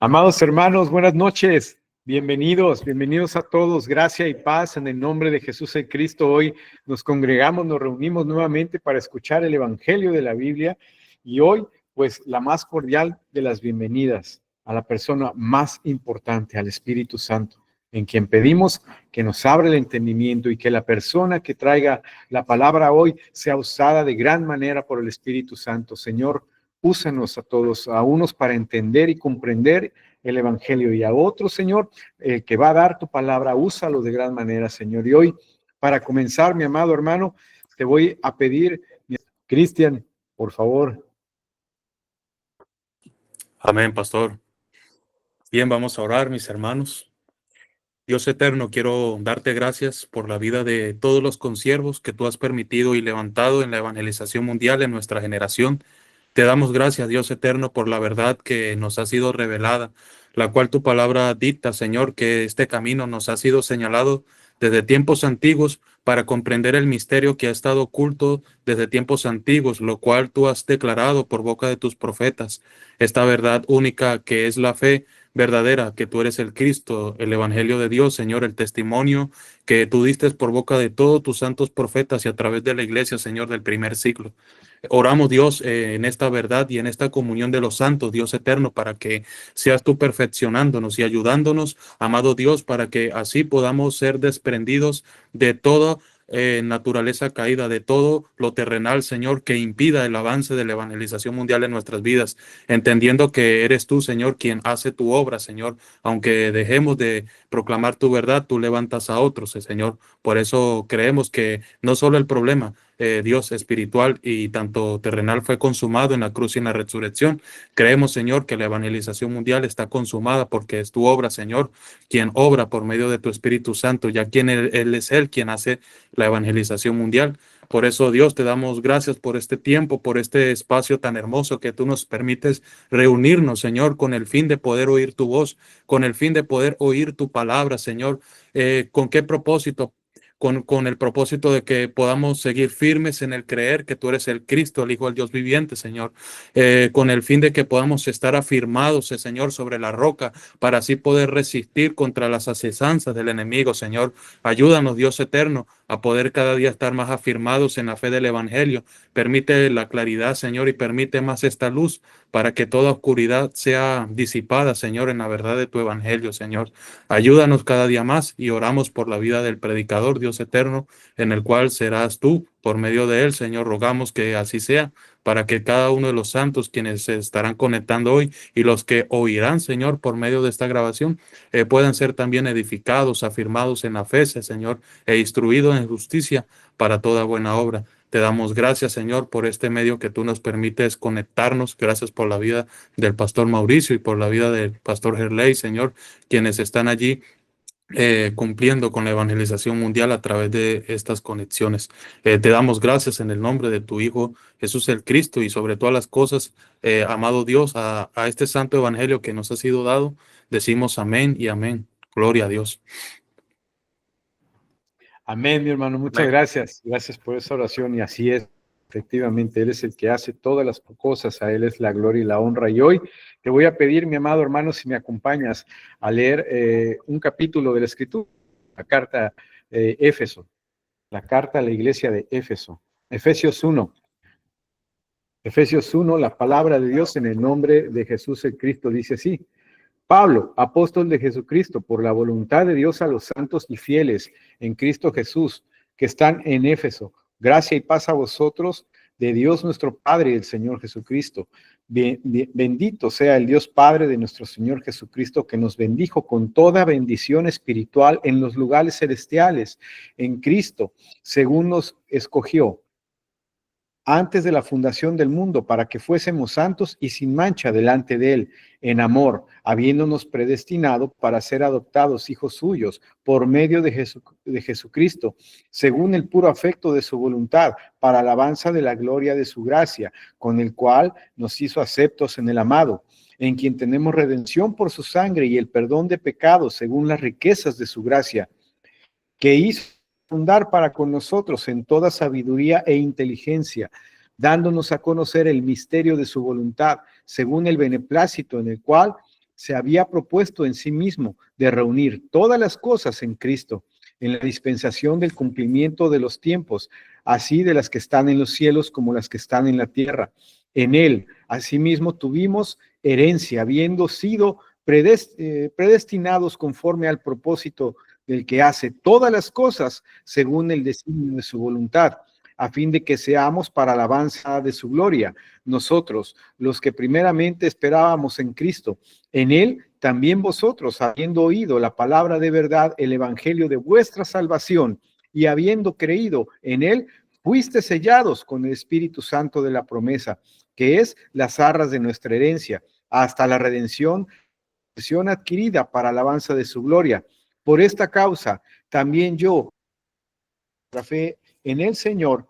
Amados hermanos, buenas noches. Bienvenidos a todos. Gracia y paz en el nombre de Jesús el Cristo. Hoy nos congregamos, nos reunimos nuevamente para escuchar el Evangelio de la Biblia y hoy, pues, la más cordial de las bienvenidas a la persona más importante, al Espíritu Santo, en quien pedimos que nos abra el entendimiento y que la persona que traiga la palabra hoy sea usada de gran manera por el Espíritu Santo. Señor, úsanos a todos, a unos para entender y comprender el Evangelio y a otros, Señor, que va a dar tu palabra, úsalo de gran manera, Señor. Y hoy, para comenzar, mi amado hermano, te voy a pedir, Cristian, por favor. Amén, pastor. Bien, vamos a orar, mis hermanos. Dios eterno, quiero darte gracias por la vida de todos los consiervos que tú has permitido y levantado en la evangelización mundial en nuestra generación. Te damos gracias, Dios eterno, por la verdad que nos ha sido revelada, la cual tu palabra dicta, Señor, que este camino nos ha sido señalado desde tiempos antiguos para comprender el misterio que ha estado oculto desde tiempos antiguos, lo cual tú has declarado por boca de tus profetas. Esta verdad única que es la fe verdadera, que tú eres el Cristo, el Evangelio de Dios, Señor, el testimonio que tú diste por boca de todos tus santos profetas y a través de la iglesia, Señor, del primer siglo. Oramos, Dios, en esta verdad y en esta comunión de los santos, Dios eterno, para que seas tú perfeccionándonos y ayudándonos, amado Dios, para que así podamos ser desprendidos de toda naturaleza caída, de todo lo terrenal, Señor, que impida el avance de la evangelización mundial en nuestras vidas, entendiendo que eres tú, Señor, quien hace tu obra, Señor. Aunque dejemos de proclamar tu verdad, tú levantas a otros, Señor. Por eso creemos que no solo el problema, Dios espiritual y tanto terrenal fue consumado en la cruz y en la resurrección. Creemos, Señor, que la evangelización mundial está consumada porque es tu obra, Señor, quien obra por medio de tu Espíritu Santo, ya quien Él es Él quien hace la evangelización mundial. Por eso, Dios, te damos gracias por este tiempo, por este espacio tan hermoso que tú nos permites reunirnos, Señor, con el fin de poder oír tu voz, con el fin de poder oír tu palabra, Señor. ¿Con qué propósito? Con el propósito de que podamos seguir firmes en el creer que tú eres el Cristo, el Hijo del Dios viviente, Señor, con el fin de que podamos estar afirmados, Señor, sobre la roca, para así poder resistir contra las asechanzas del enemigo, Señor. Ayúdanos, Dios eterno, a poder cada día estar más afirmados en la fe del Evangelio. Permite la claridad, Señor, y permite más esta luz para que toda oscuridad sea disipada, Señor, en la verdad de tu Evangelio, Señor. Ayúdanos cada día más y oramos por la vida del predicador, Dios eterno, en el cual serás tú por medio de él, Señor. Rogamos que así sea, para que cada uno de los santos quienes se estarán conectando hoy y los que oirán, Señor, por medio de esta grabación, puedan ser también edificados, afirmados en la fe, Señor, e instruidos en justicia para toda buena obra. Te damos gracias, Señor, por este medio que tú nos permites conectarnos. Gracias por la vida del pastor Mauricio y por la vida del pastor Gerley, Señor, quienes están allí cumpliendo con la evangelización mundial a través de estas conexiones. Te damos gracias en el nombre de tu Hijo Jesús el Cristo y sobre todas las cosas, amado Dios, a este santo evangelio que nos ha sido dado. Decimos amén y amén. Gloria a Dios. Amén, mi hermano. Muchas gracias. Gracias por esa oración. Y así es. Efectivamente, Él es el que hace todas las cosas. A Él es la gloria y la honra. Y hoy te voy a pedir, mi amado hermano, si me acompañas a leer un capítulo de la Escritura, la carta Éfeso, la carta a la iglesia de Éfeso. Efesios 1. Efesios 1, la palabra de Dios en el nombre de Jesús el Cristo dice así. Pablo, apóstol de Jesucristo, por la voluntad de Dios a los santos y fieles en Cristo Jesús, que están en Éfeso. Gracia y paz a vosotros, de Dios nuestro Padre y el Señor Jesucristo. Bendito sea el Dios Padre de nuestro Señor Jesucristo, que nos bendijo con toda bendición espiritual en los lugares celestiales, en Cristo, según nos escogió antes de la fundación del mundo, para que fuésemos santos y sin mancha delante de Él, en amor, habiéndonos predestinado para ser adoptados hijos suyos por medio de Jesucristo, según el puro afecto de su voluntad, para alabanza de la gloria de su gracia, con el cual nos hizo aceptos en el amado, en quien tenemos redención por su sangre y el perdón de pecados, según las riquezas de su gracia, que hizo fundar para con nosotros en toda sabiduría e inteligencia, dándonos a conocer el misterio de su voluntad, según el beneplácito en el cual se había propuesto en sí mismo de reunir todas las cosas en Cristo, en la dispensación del cumplimiento de los tiempos, así de las que están en los cielos como las que están en la tierra. En él, asimismo, tuvimos herencia, habiendo sido predestinados conforme al propósito del que hace todas las cosas según el designio de su voluntad, a fin de que seamos para alabanza de su gloria, nosotros, los que primeramente esperábamos en Cristo. En él también vosotros, habiendo oído la palabra de verdad, el evangelio de vuestra salvación, y habiendo creído en él, fuiste sellados con el Espíritu Santo de la promesa, que es las arras de nuestra herencia, hasta la redención adquirida para alabanza de su gloria. Por esta causa, también yo, la fe en el Señor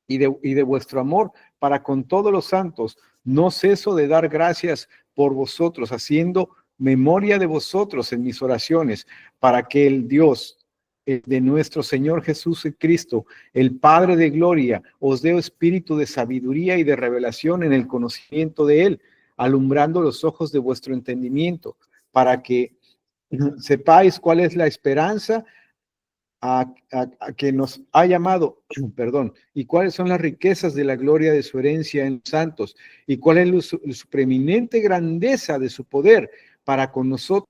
y de vuestro amor para con todos los santos, no ceso de dar gracias por vosotros, haciendo memoria de vosotros en mis oraciones, para que el Dios de nuestro Señor Jesucristo, el Padre de gloria, os dé espíritu de sabiduría y de revelación en el conocimiento de Él, alumbrando los ojos de vuestro entendimiento, para que sepáis cuál es la esperanza a que nos ha llamado, perdón, y cuáles son las riquezas de la gloria de su herencia en los santos, y cuál es su preeminente grandeza de su poder para con nosotros.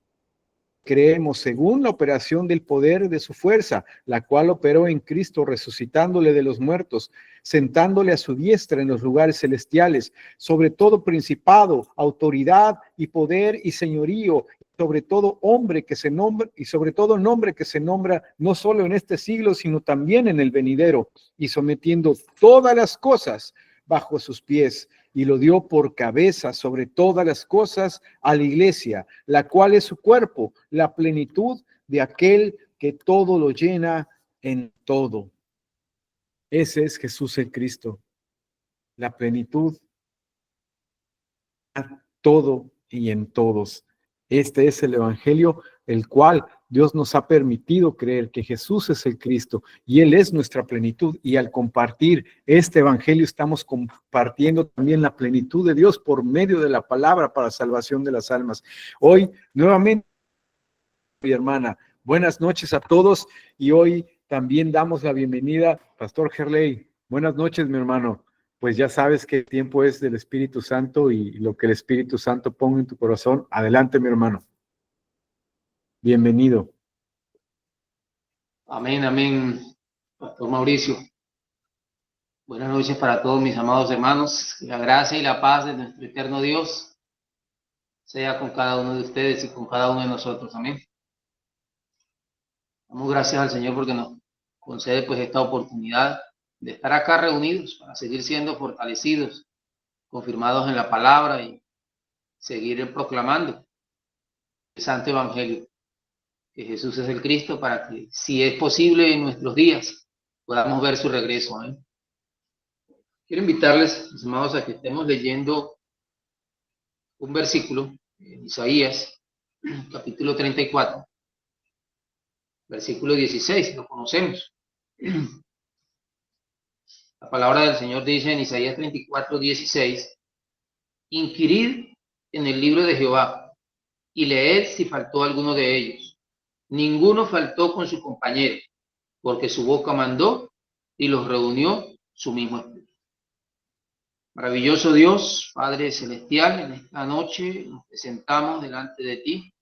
Creemos según la operación del poder de su fuerza, la cual operó en Cristo, resucitándole de los muertos, sentándole a su diestra en los lugares celestiales, sobre todo principado, autoridad y poder y señorío, sobre todo hombre que se nombra, y sobre todo nombre que se nombra no solo en este siglo, sino también en el venidero, y sometiendo todas las cosas bajo sus pies, y lo dio por cabeza sobre todas las cosas a la iglesia, la cual es su cuerpo, la plenitud de aquel que todo lo llena en todo. Ese es Jesús el Cristo, la plenitud a todo y en todos. Este es el evangelio, el cual Dios nos ha permitido creer que Jesús es el Cristo y Él es nuestra plenitud. Y al compartir este evangelio estamos compartiendo también la plenitud de Dios por medio de la palabra para salvación de las almas. Hoy, nuevamente, mi hermana, buenas noches a todos y hoy también damos la bienvenida, Pastor Gerley. Buenas noches, mi hermano. Pues ya sabes que el tiempo es del Espíritu Santo y lo que el Espíritu Santo ponga en tu corazón. Adelante, mi hermano. Bienvenido. Amén, amén, Pastor Mauricio. Buenas noches para todos mis amados hermanos. Que la gracia y la paz de nuestro eterno Dios sea con cada uno de ustedes y con cada uno de nosotros. Amén. Damos gracias al Señor porque nos concede pues esta oportunidad de estar acá reunidos para seguir siendo fortalecidos, confirmados en la palabra y seguir proclamando el santo evangelio, que Jesús es el Cristo, para que, si es posible en nuestros días, podamos ver su regreso. ¿Eh? Quiero invitarles, mis amados, a que estemos leyendo un versículo en Isaías, capítulo 34, versículo 16, lo conocemos. La palabra del Señor dice en Isaías 34, 16, inquirid en el libro de Jehová y leed si faltó alguno de ellos. Ninguno faltó con su compañero, porque su boca mandó y los reunió su mismo espíritu. Maravilloso Dios, Padre Celestial, en esta noche nos presentamos delante de ti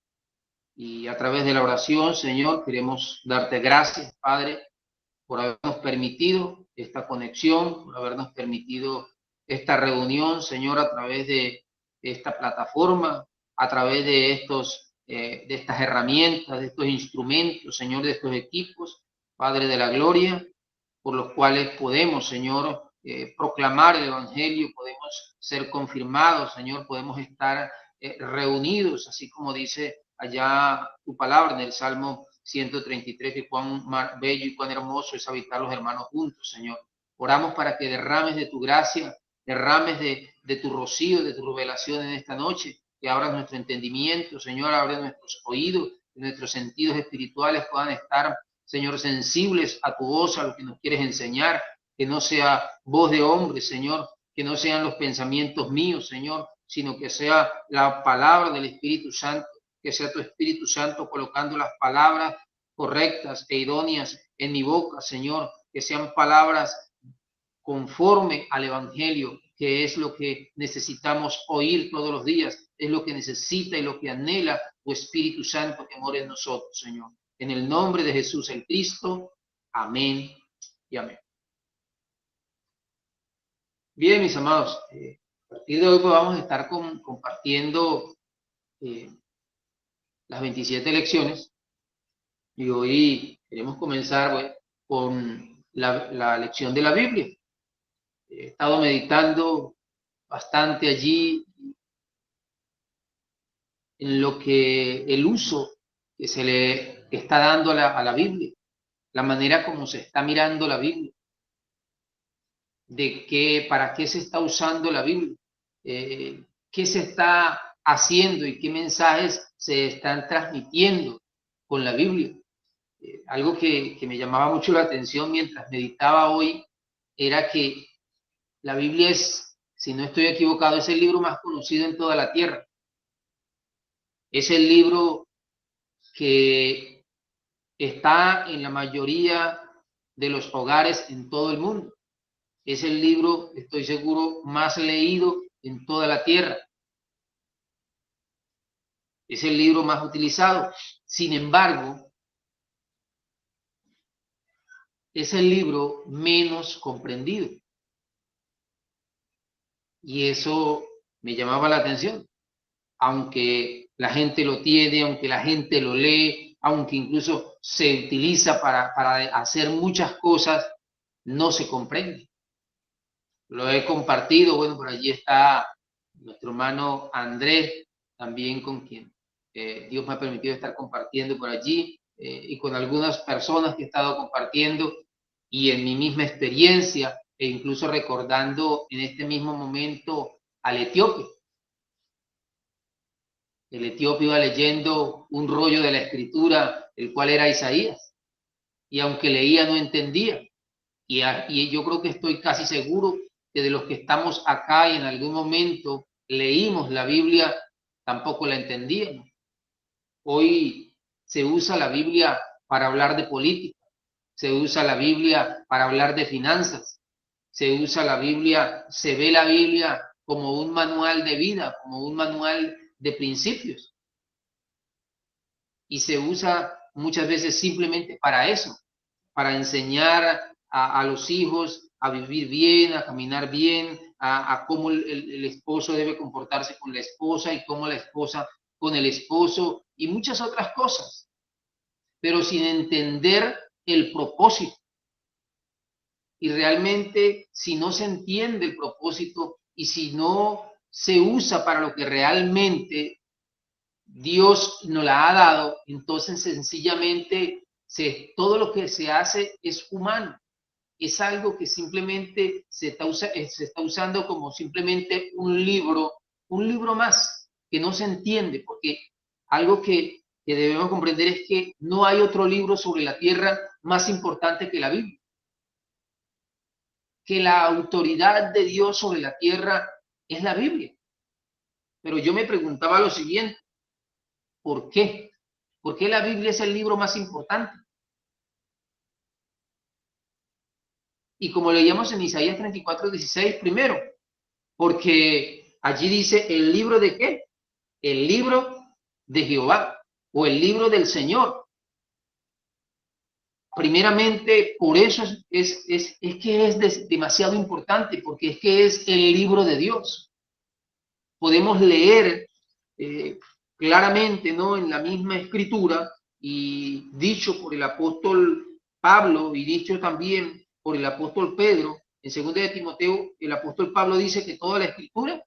y a través de la oración, Señor, queremos darte gracias, Padre, por habernos permitido esta conexión, por habernos permitido esta reunión, Señor, a través de esta plataforma, a través de estas herramientas, de estos instrumentos, Señor, de estos equipos, Padre de la gloria, por los cuales podemos, Señor, proclamar el evangelio, podemos ser confirmados, Señor, podemos estar reunidos, así como dice allá tu palabra en el Salmo 133, que cuán bello y cuán hermoso es habitar los hermanos juntos, Señor. Oramos para que derrames de tu gracia, derrames de tu rocío, de tu revelación en esta noche, que abras nuestro entendimiento, Señor, abre nuestros oídos, que nuestros sentidos espirituales puedan estar, Señor, sensibles a tu voz, a lo que nos quieres enseñar, que no sea voz de hombre, Señor, que no sean los pensamientos míos, Señor, sino que sea la palabra del Espíritu Santo, que sea tu Espíritu Santo colocando las palabras correctas e idóneas en mi boca, Señor, que sean palabras conforme al Evangelio, que es lo que necesitamos oír todos los días, es lo que necesita y lo que anhela tu Espíritu Santo que mora en nosotros, Señor. En el nombre de Jesús el Cristo, amén y amén. Bien, mis amados, a partir de hoy pues vamos a estar compartiendo las 27 lecciones y hoy queremos comenzar con la lección de la Biblia. He estado meditando bastante allí en lo que el uso que se le está dando a la Biblia, la manera como se está mirando la Biblia, para qué se está usando la Biblia, qué se está haciendo y qué mensajes se están transmitiendo con la Biblia. Algo que me llamaba mucho la atención mientras meditaba hoy era que la Biblia es, si no estoy equivocado, es el libro más conocido en toda la tierra. Es el libro que está en la mayoría de los hogares en todo el mundo. Es el libro, estoy seguro, más leído en toda la tierra. Es el libro más utilizado. Sin embargo, es el libro menos comprendido. Y eso me llamaba la atención. Aunque la gente lo tiene, aunque la gente lo lee, aunque incluso se utiliza para hacer muchas cosas, no se comprende. Lo he compartido, bueno, por allí está nuestro hermano Andrés, también con quien Dios me ha permitido estar compartiendo por allí, y con algunas personas que he estado compartiendo, y en mi misma experiencia, e incluso recordando en este mismo momento al etíope. El etíope iba leyendo un rollo de la escritura, el cual era Isaías, y aunque leía no entendía. Y yo creo que estoy casi seguro que de los que estamos acá y en algún momento leímos la Biblia, tampoco la entendíamos. Hoy se usa la Biblia para hablar de política, se usa la Biblia para hablar de finanzas, se usa la Biblia, se ve la Biblia como un manual de vida, como un manual de principios. Y se usa muchas veces simplemente para eso, para enseñar a los hijos a vivir bien, a caminar bien, a cómo el esposo debe comportarse con la esposa y cómo la esposa con el esposo y muchas otras cosas, pero sin entender el propósito. Y realmente, si no se entiende el propósito y si no se usa para lo que realmente Dios nos la ha dado, entonces sencillamente todo lo que se hace es humano. Es algo que simplemente se está usando como simplemente un libro más, que no se entiende, porque algo que debemos comprender es que no hay otro libro sobre la tierra más importante que la Biblia. Que la autoridad de Dios sobre la tierra es la Biblia. Pero yo me preguntaba lo siguiente, ¿por qué? ¿Por qué la Biblia es el libro más importante? Y como leíamos en Isaías 34:16, primero, porque allí dice, ¿el libro de qué? El libro de Jehová o el libro del Señor. Primeramente, por eso es que es demasiado importante, porque es que es el libro de Dios. Podemos leer claramente, ¿no?, en la misma escritura, y dicho por el apóstol Pablo y dicho también por el apóstol Pedro, en 2 de Timoteo, el apóstol Pablo dice que toda la escritura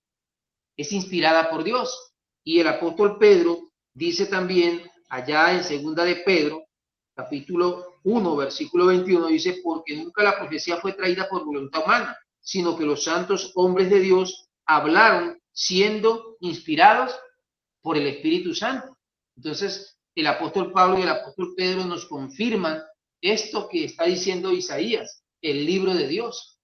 es inspirada por Dios. Y el apóstol Pedro dice también allá en 2 de Pedro, capítulo 1, versículo 21, dice, porque nunca la profecía fue traída por voluntad humana, sino que los santos hombres de Dios hablaron siendo inspirados por el Espíritu Santo. Entonces, el apóstol Pablo y el apóstol Pedro nos confirman esto que está diciendo Isaías, el libro de Dios.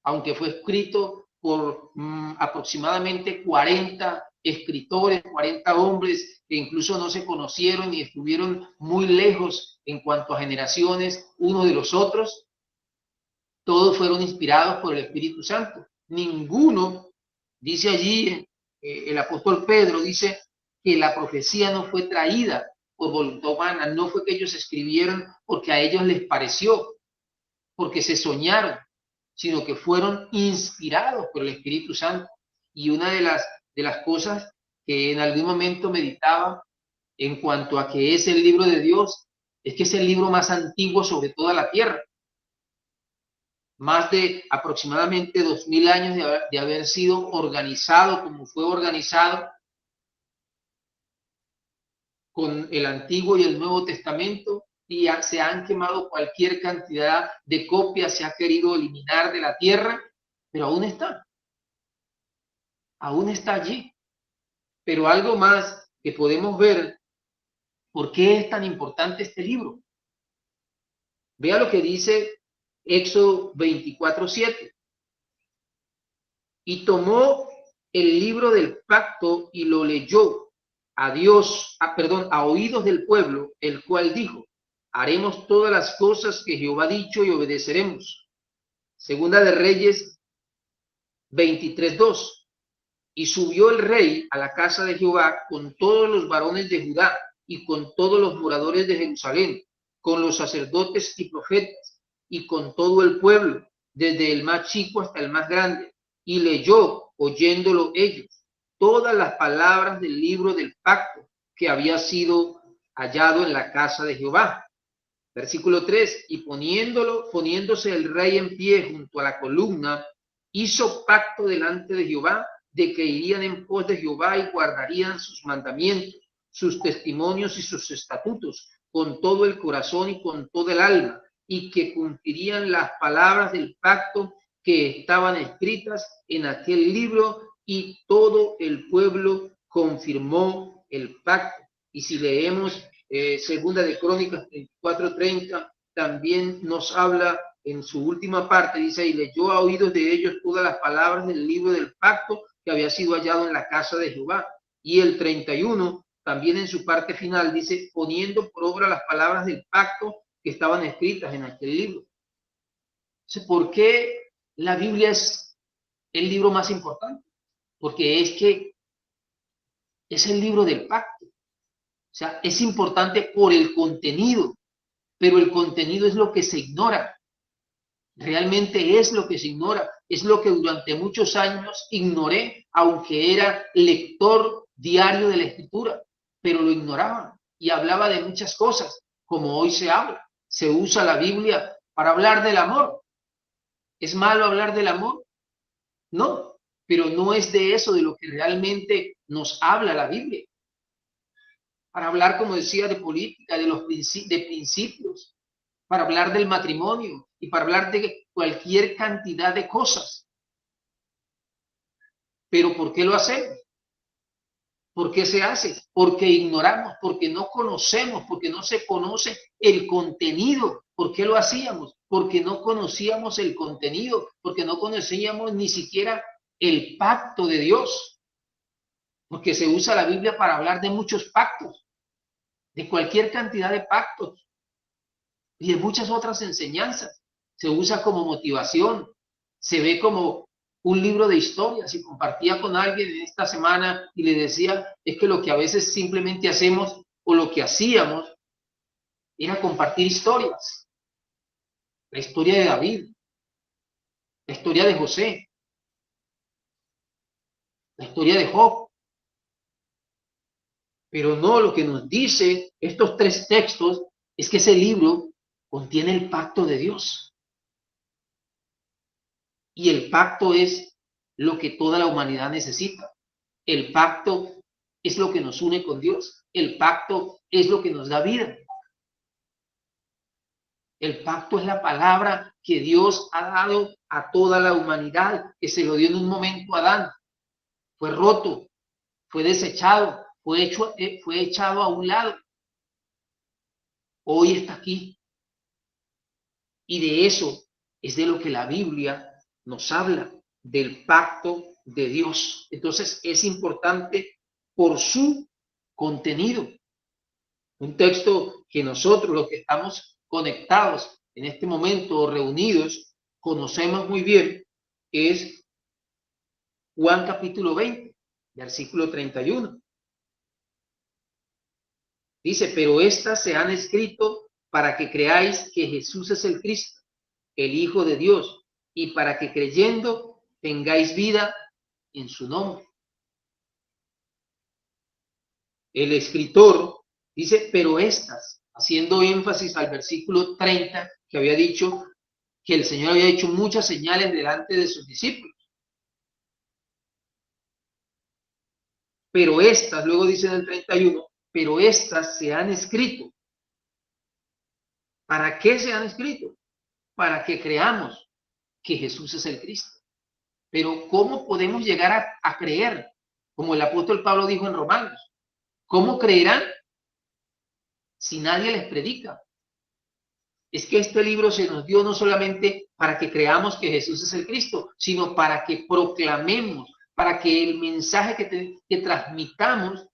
aunque fue escrito por aproximadamente 40 escritores, 40 hombres que incluso no se conocieron y estuvieron muy lejos en cuanto a generaciones unos de los otros, todos fueron inspirados por el Espíritu Santo. Ninguno, dice allí el apóstol Pedro, dice que la profecía no fue traída por voluntad humana, no fue que ellos escribieron porque a ellos les pareció, porque se soñaron, sino que fueron inspirados por el Espíritu Santo. Y una de las cosas que en algún momento meditaba en cuanto a que es el libro de Dios, es que es el libro más antiguo sobre toda la tierra. Más de aproximadamente 2000 años de haber sido organizado como fue organizado con el Antiguo y el Nuevo Testamento, y se han quemado cualquier cantidad de copias, se ha querido eliminar de la tierra, pero aún está allí. Pero algo más que podemos ver, ¿por qué es tan importante este libro? Vea lo que dice Éxodo 24:7. Y tomó el libro del pacto y lo leyó a oídos del pueblo, el cual dijo: haremos todas las cosas que Jehová ha dicho y obedeceremos. Segunda de Reyes 23:2. Y subió el rey a la casa de Jehová con todos los varones de Judá y con todos los moradores de Jerusalén, con los sacerdotes y profetas y con todo el pueblo, desde el más chico hasta el más grande, y leyó, oyéndolo ellos, todas las palabras del libro del pacto que había sido hallado en la casa de Jehová. Versículo 3, y poniéndose el rey en pie junto a la columna, hizo pacto delante de Jehová, de que irían en pos de Jehová y guardarían sus mandamientos, sus testimonios y sus estatutos, con todo el corazón y con todo el alma, y que cumplirían las palabras del pacto que estaban escritas en aquel libro, y todo el pueblo confirmó el pacto. Y si leemos Segunda de Crónicas 24:30, también nos habla en su última parte, dice: y leyó a oídos de ellos todas las palabras del libro del pacto que había sido hallado en la casa de Jehová. Y el 31, también en su parte final, dice: poniendo por obra las palabras del pacto que estaban escritas en aquel libro. ¿Por qué la Biblia es el libro más importante? Porque es que es el libro del pacto. O sea, es importante por el contenido, pero el contenido es lo que se ignora. Realmente es lo que se ignora. Es lo que durante muchos años ignoré, aunque era lector diario de la Escritura, pero lo ignoraba y hablaba de muchas cosas, como hoy se habla. Se usa la Biblia para hablar del amor. ¿Es malo hablar del amor? No, pero no es de eso de lo que realmente nos habla la Biblia. Para hablar, como decía, de política, de principios, para hablar del matrimonio y para hablar de cualquier cantidad de cosas. Pero ¿por qué lo hacemos? ¿Por qué se hace? Porque ignoramos, porque no conocemos, porque no se conoce el contenido. ¿Por qué lo hacíamos? Porque no conocíamos el contenido, porque no conocíamos ni siquiera el pacto de Dios. Porque se usa la Biblia para hablar de muchos pactos, de cualquier cantidad de pactos y de muchas otras enseñanzas. Se usa como motivación, se ve como un libro de historias. Y compartía con alguien en esta semana y le decía, es que lo que a veces simplemente hacemos o lo que hacíamos era compartir historias. La historia de David, la historia de José, la historia de Job. Pero no, lo que nos dice estos tres textos es que ese libro contiene el pacto de Dios. Y el pacto es lo que toda la humanidad necesita. El pacto es lo que nos une con Dios. El pacto es lo que nos da vida. El pacto es la palabra que Dios ha dado a toda la humanidad, que se lo dio en un momento a Adán. Fue roto, fue desechado, fue echado a un lado. Hoy está aquí. Y de eso es de lo que la Biblia nos habla del pacto de Dios. Entonces es importante por su contenido. Un texto que nosotros, los que estamos conectados en este momento, reunidos, conocemos muy bien, es Juan capítulo 20, versículo 31. Dice, pero estas se han escrito para que creáis que Jesús es el Cristo, el Hijo de Dios, y para que creyendo tengáis vida en su nombre. El escritor dice, pero estas, haciendo énfasis al versículo 30, que había dicho que el Señor había hecho muchas señales delante de sus discípulos. Pero estas, luego dice en el 31, pero estas se han escrito. ¿Para qué se han escrito? Para que creamos que Jesús es el Cristo. Pero ¿cómo podemos llegar a creer? Como el apóstol Pablo dijo en Romanos, ¿cómo creerán si nadie les predica? Es que este libro se nos dio no solamente para que creamos que Jesús es el Cristo, sino para que proclamemos, para que el mensaje que transmitamos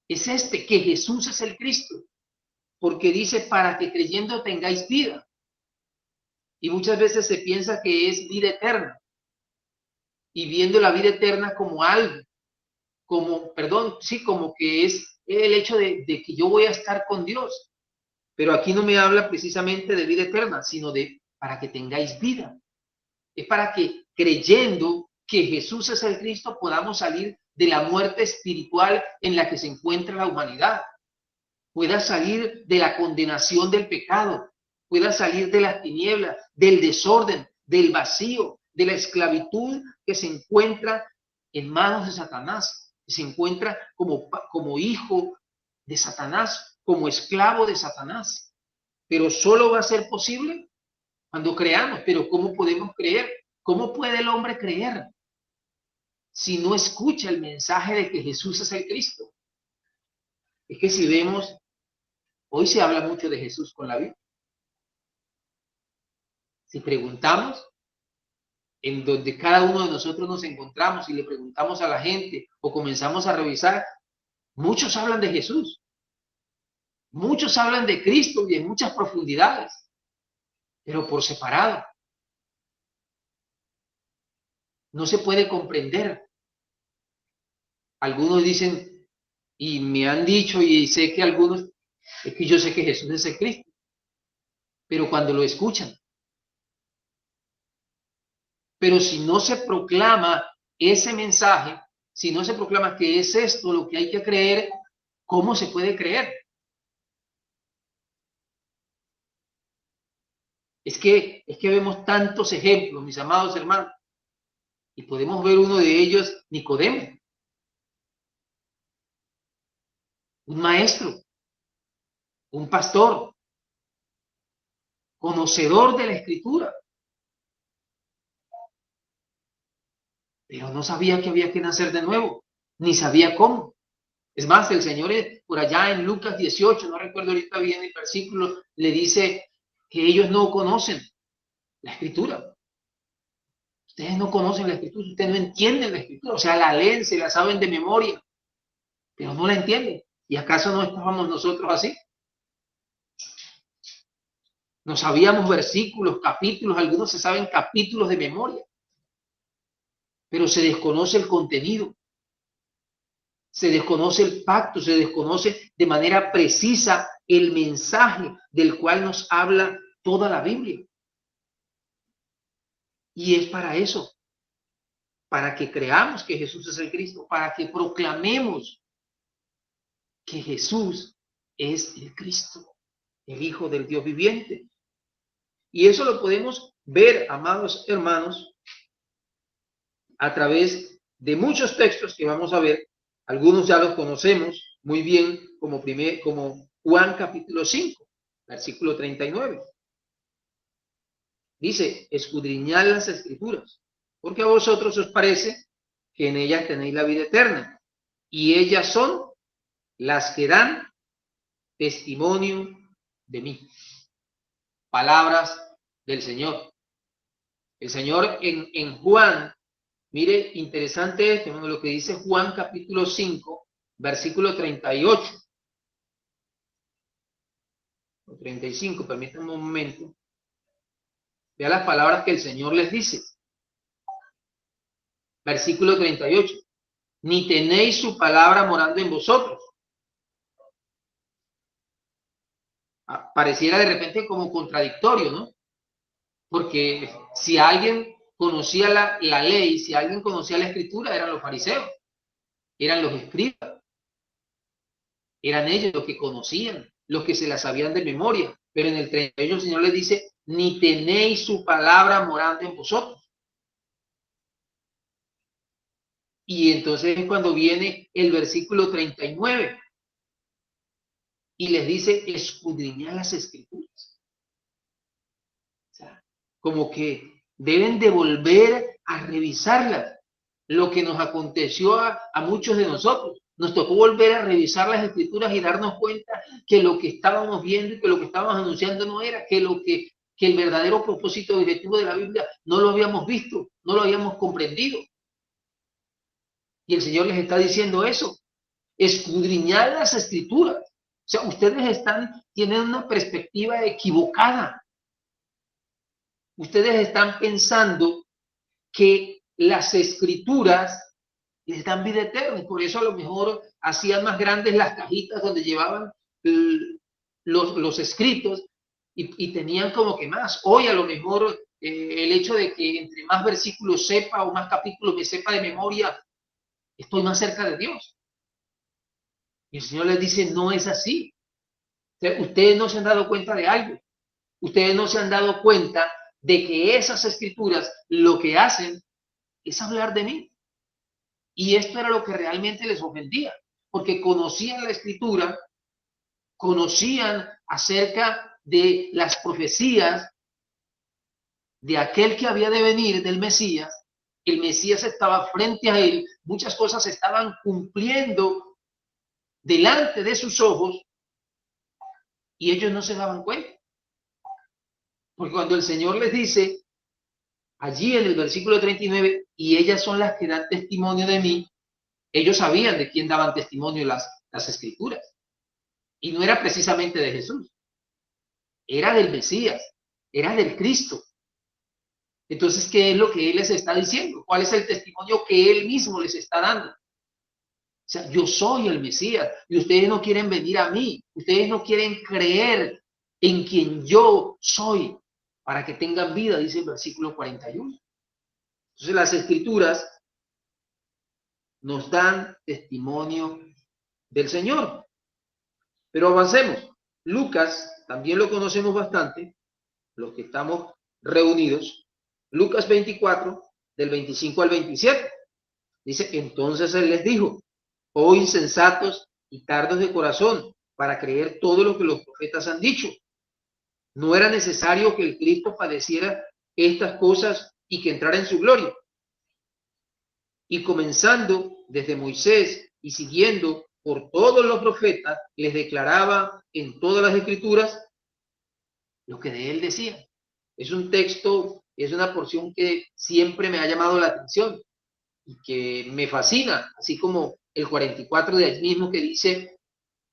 es este, que Jesús es el Cristo. Porque dice, para que creyendo tengáis vida. Y muchas veces se piensa que es vida eterna. Y viendo la vida eterna como algo, como que es el hecho de que yo voy a estar con Dios. Pero aquí no me habla precisamente de vida eterna, sino de para que tengáis vida. Es para que creyendo que Jesús es el Cristo podamos salir de la muerte espiritual en la que se encuentra la humanidad. Pueda salir de la condenación del pecado, pueda salir de las tinieblas, del desorden, del vacío, de la esclavitud que se encuentra en manos de Satanás, que se encuentra como hijo de Satanás, como esclavo de Satanás. Pero solo va a ser posible cuando creamos. Pero ¿cómo podemos creer? ¿Cómo puede el hombre creer si no escucha el mensaje de que Jesús es el Cristo? Es que si vemos, hoy se habla mucho de Jesús con la Biblia. Si preguntamos, en donde cada uno de nosotros nos encontramos y le preguntamos a la gente o comenzamos a revisar, muchos hablan de Jesús. Muchos hablan de Cristo y en muchas profundidades, pero por separado. No se puede comprender. Algunos dicen, y me han dicho, y sé que algunos, es que yo sé que Jesús es el Cristo. Pero cuando lo escuchan, pero si no se proclama ese mensaje, si no se proclama que es esto lo que hay que creer, ¿cómo se puede creer? Es que vemos tantos ejemplos, mis amados hermanos, y podemos ver uno de ellos, Nicodemo, un maestro, un pastor, conocedor de la Escritura, pero no sabía que había que nacer de nuevo, ni sabía cómo. Es más, el Señor por allá en Lucas 18, no recuerdo ahorita bien el versículo, le dice que ellos no conocen la Escritura. Ustedes no conocen la Escritura, ustedes no entienden la Escritura, o sea, la leen, se la saben de memoria, pero no la entienden. ¿Y acaso no estábamos nosotros así? No sabíamos versículos, capítulos, algunos se saben capítulos de memoria, pero se desconoce el contenido, se desconoce el pacto, se desconoce de manera precisa el mensaje del cual nos habla toda la Biblia. Y es para eso, para que creamos que Jesús es el Cristo, para que proclamemos que Jesús es el Cristo, el Hijo del Dios viviente. Y eso lo podemos ver, amados hermanos, a través de muchos textos que vamos a ver. Algunos ya los conocemos muy bien, como Juan capítulo 5, versículo 39. Dice, escudriñad las Escrituras, porque a vosotros os parece que en ellas tenéis la vida eterna, y ellas son las que dan testimonio de mí. Palabras del Señor. El Señor en Juan, mire, interesante esto, ¿no? Lo que dice Juan capítulo 5, versículo 38. O 35, permítanme un momento. Vea las palabras que el Señor les dice. Versículo 38. Ni tenéis su palabra morando en vosotros. Pareciera de repente como contradictorio, ¿no? Porque si alguien conocía la ley, si alguien conocía la escritura, eran los fariseos, eran los escribas, eran ellos los que conocían, los que se la sabían de memoria. Pero en el 38 el Señor les dice, ni tenéis su palabra morando en vosotros. Y entonces es cuando viene el versículo 39 y les dice, escudriñad las escrituras. O sea, como que deben de volver a revisarlas. Lo que nos aconteció a muchos de nosotros. Nos tocó volver a revisar las escrituras y darnos cuenta que lo que estábamos viendo y que lo que estábamos anunciando no era, que el verdadero propósito objetivo de la Biblia no lo habíamos visto, no lo habíamos comprendido. Y el Señor les está diciendo eso, escudriñar las escrituras. O sea, ustedes tienen una perspectiva equivocada. Ustedes están pensando que las escrituras les dan vida eterna, y por eso a lo mejor hacían más grandes las cajitas donde llevaban los escritos y tenían como que más. Hoy a lo mejor el hecho de que entre más versículos sepa o más capítulos me sepa de memoria, estoy más cerca de Dios. Y el Señor les dice, no es así. O sea, ustedes no se han dado cuenta de algo. Ustedes no se han dado cuenta de que esas escrituras lo que hacen es hablar de mí. Y esto era lo que realmente les ofendía, porque conocían la escritura, conocían acerca de las profecías de aquel que había de venir, del Mesías. El Mesías estaba frente a él, muchas cosas estaban cumpliendo delante de sus ojos y ellos no se daban cuenta. Porque cuando el Señor les dice, allí en el versículo 39, y ellas son las que dan testimonio de mí, ellos sabían de quién daban testimonio las escrituras. Y no era precisamente de Jesús, era del Mesías, era del Cristo. Entonces, ¿qué es lo que Él les está diciendo? ¿Cuál es el testimonio que Él mismo les está dando? O sea, yo soy el Mesías y ustedes no quieren venir a mí, ustedes no quieren creer en quien yo soy para que tengan vida, dice el versículo 41. Entonces, las escrituras nos dan testimonio del Señor. Pero avancemos. Lucas, también lo conocemos bastante, los que estamos reunidos. Lucas 24, del 25 al 27. Dice, entonces Él les dijo, oh insensatos y tardos de corazón, para creer todo lo que los profetas han dicho. No era necesario que el Cristo padeciera estas cosas y que entrara en su gloria. Y comenzando desde Moisés y siguiendo por todos los profetas, les declaraba en todas las escrituras lo que de él decía. Es un texto, es una porción que siempre me ha llamado la atención y que me fascina, así como el 44 de allí mismo que dice,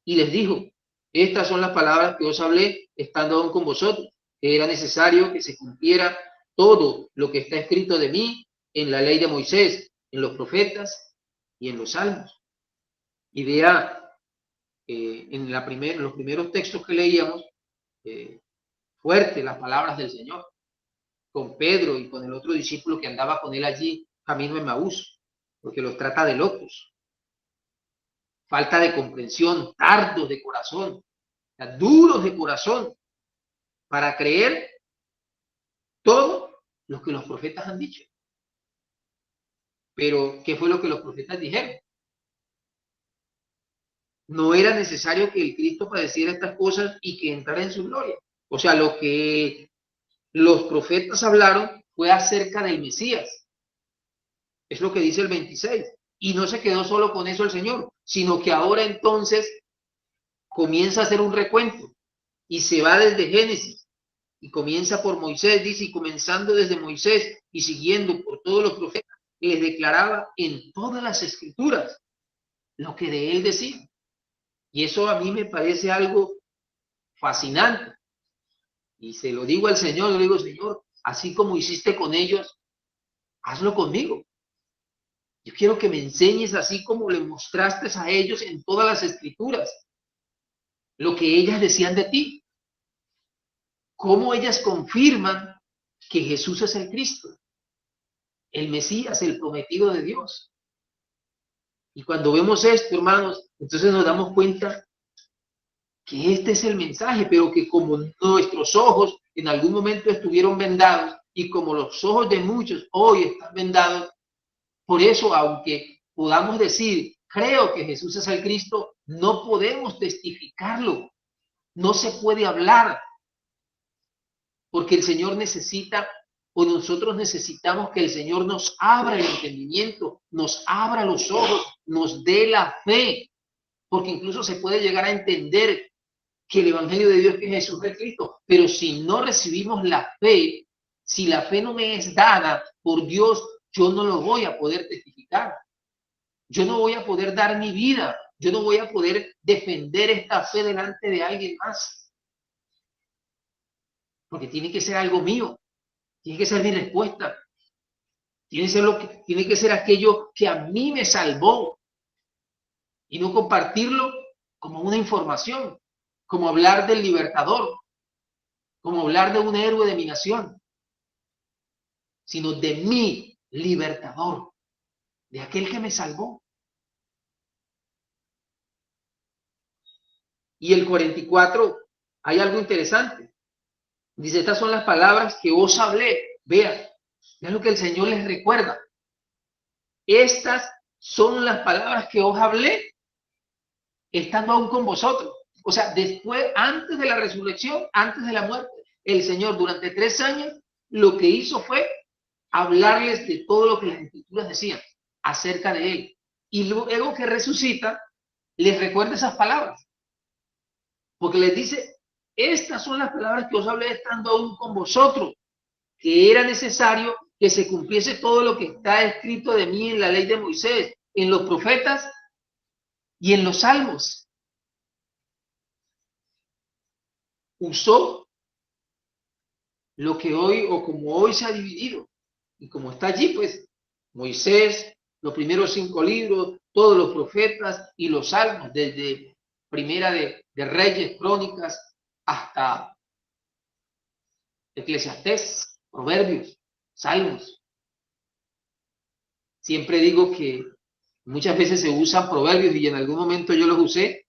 y les dijo, estas son las palabras que os hablé estando aún con vosotros, que era necesario que se cumpliera todo lo que está escrito de mí en la ley de Moisés, en los profetas y en los salmos. Y vea, en los primeros textos que leíamos, fuerte las palabras del Señor, con Pedro y con el otro discípulo que andaba con él allí, camino en Maús, porque los trata de locos. Falta de comprensión, tardos de corazón, duros de corazón, para creer todo lo que los profetas han dicho. Pero, ¿qué fue lo que los profetas dijeron? No era necesario que el Cristo padeciera estas cosas y que entrara en su gloria. O sea, lo que los profetas hablaron fue acerca del Mesías. Es lo que dice el 26. Y no se quedó solo con eso el Señor, sino que ahora entonces comienza a hacer un recuento y se va desde Génesis y comienza por Moisés, dice, y comenzando desde Moisés y siguiendo por todos los profetas, les declaraba en todas las escrituras lo que de él decía. Y eso a mí me parece algo fascinante. Y se lo digo al Señor, le digo, Señor, así como hiciste con ellos, hazlo conmigo. Yo quiero que me enseñes así como le mostraste a ellos en todas las escrituras, lo que ellas decían de ti. Cómo ellas confirman que Jesús es el Cristo, el Mesías, el prometido de Dios. Y cuando vemos esto, hermanos, entonces nos damos cuenta que este es el mensaje, pero que como nuestros ojos en algún momento estuvieron vendados y como los ojos de muchos hoy están vendados, por eso, aunque podamos decir, creo que Jesús es el Cristo, no podemos testificarlo, no se puede hablar, porque el Señor necesita, o nosotros necesitamos que el Señor nos abra el entendimiento, nos abra los ojos, nos dé la fe, porque incluso se puede llegar a entender que el Evangelio de Dios es que Jesús es Cristo, pero si no recibimos la fe, si la fe no me es dada por Dios, yo no lo voy a poder testificar. Yo no voy a poder dar mi vida, yo no voy a poder defender esta fe delante de alguien más, porque tiene que ser algo mío, tiene que ser mi respuesta, tiene que ser aquello que a mí me salvó y no compartirlo como una información, como hablar del libertador, como hablar de un héroe de mi nación, sino de mi libertador, de aquel que me salvó. Y el 44, hay algo interesante. Dice, estas son las palabras que os hablé. Vean lo que el Señor les recuerda. Estas son las palabras que os hablé estando aún con vosotros. O sea, después, antes de la resurrección, antes de la muerte, el Señor durante 3 años lo que hizo fue hablarles de todo lo que las Escrituras decían acerca de Él. Y luego que resucita, les recuerda esas palabras. Porque les dice, estas son las palabras que os hablé estando aún con vosotros, que era necesario que se cumpliese todo lo que está escrito de mí en la ley de Moisés, en los profetas y en los salmos. Usó lo que hoy, o como hoy se ha dividido, y como está allí, pues, Moisés, los primeros 5 libros, todos los profetas y los salmos, desde Primera de Reyes, Crónicas, hasta Eclesiastés, Proverbios, Salmos. Siempre digo que muchas veces se usan proverbios y en algún momento yo los usé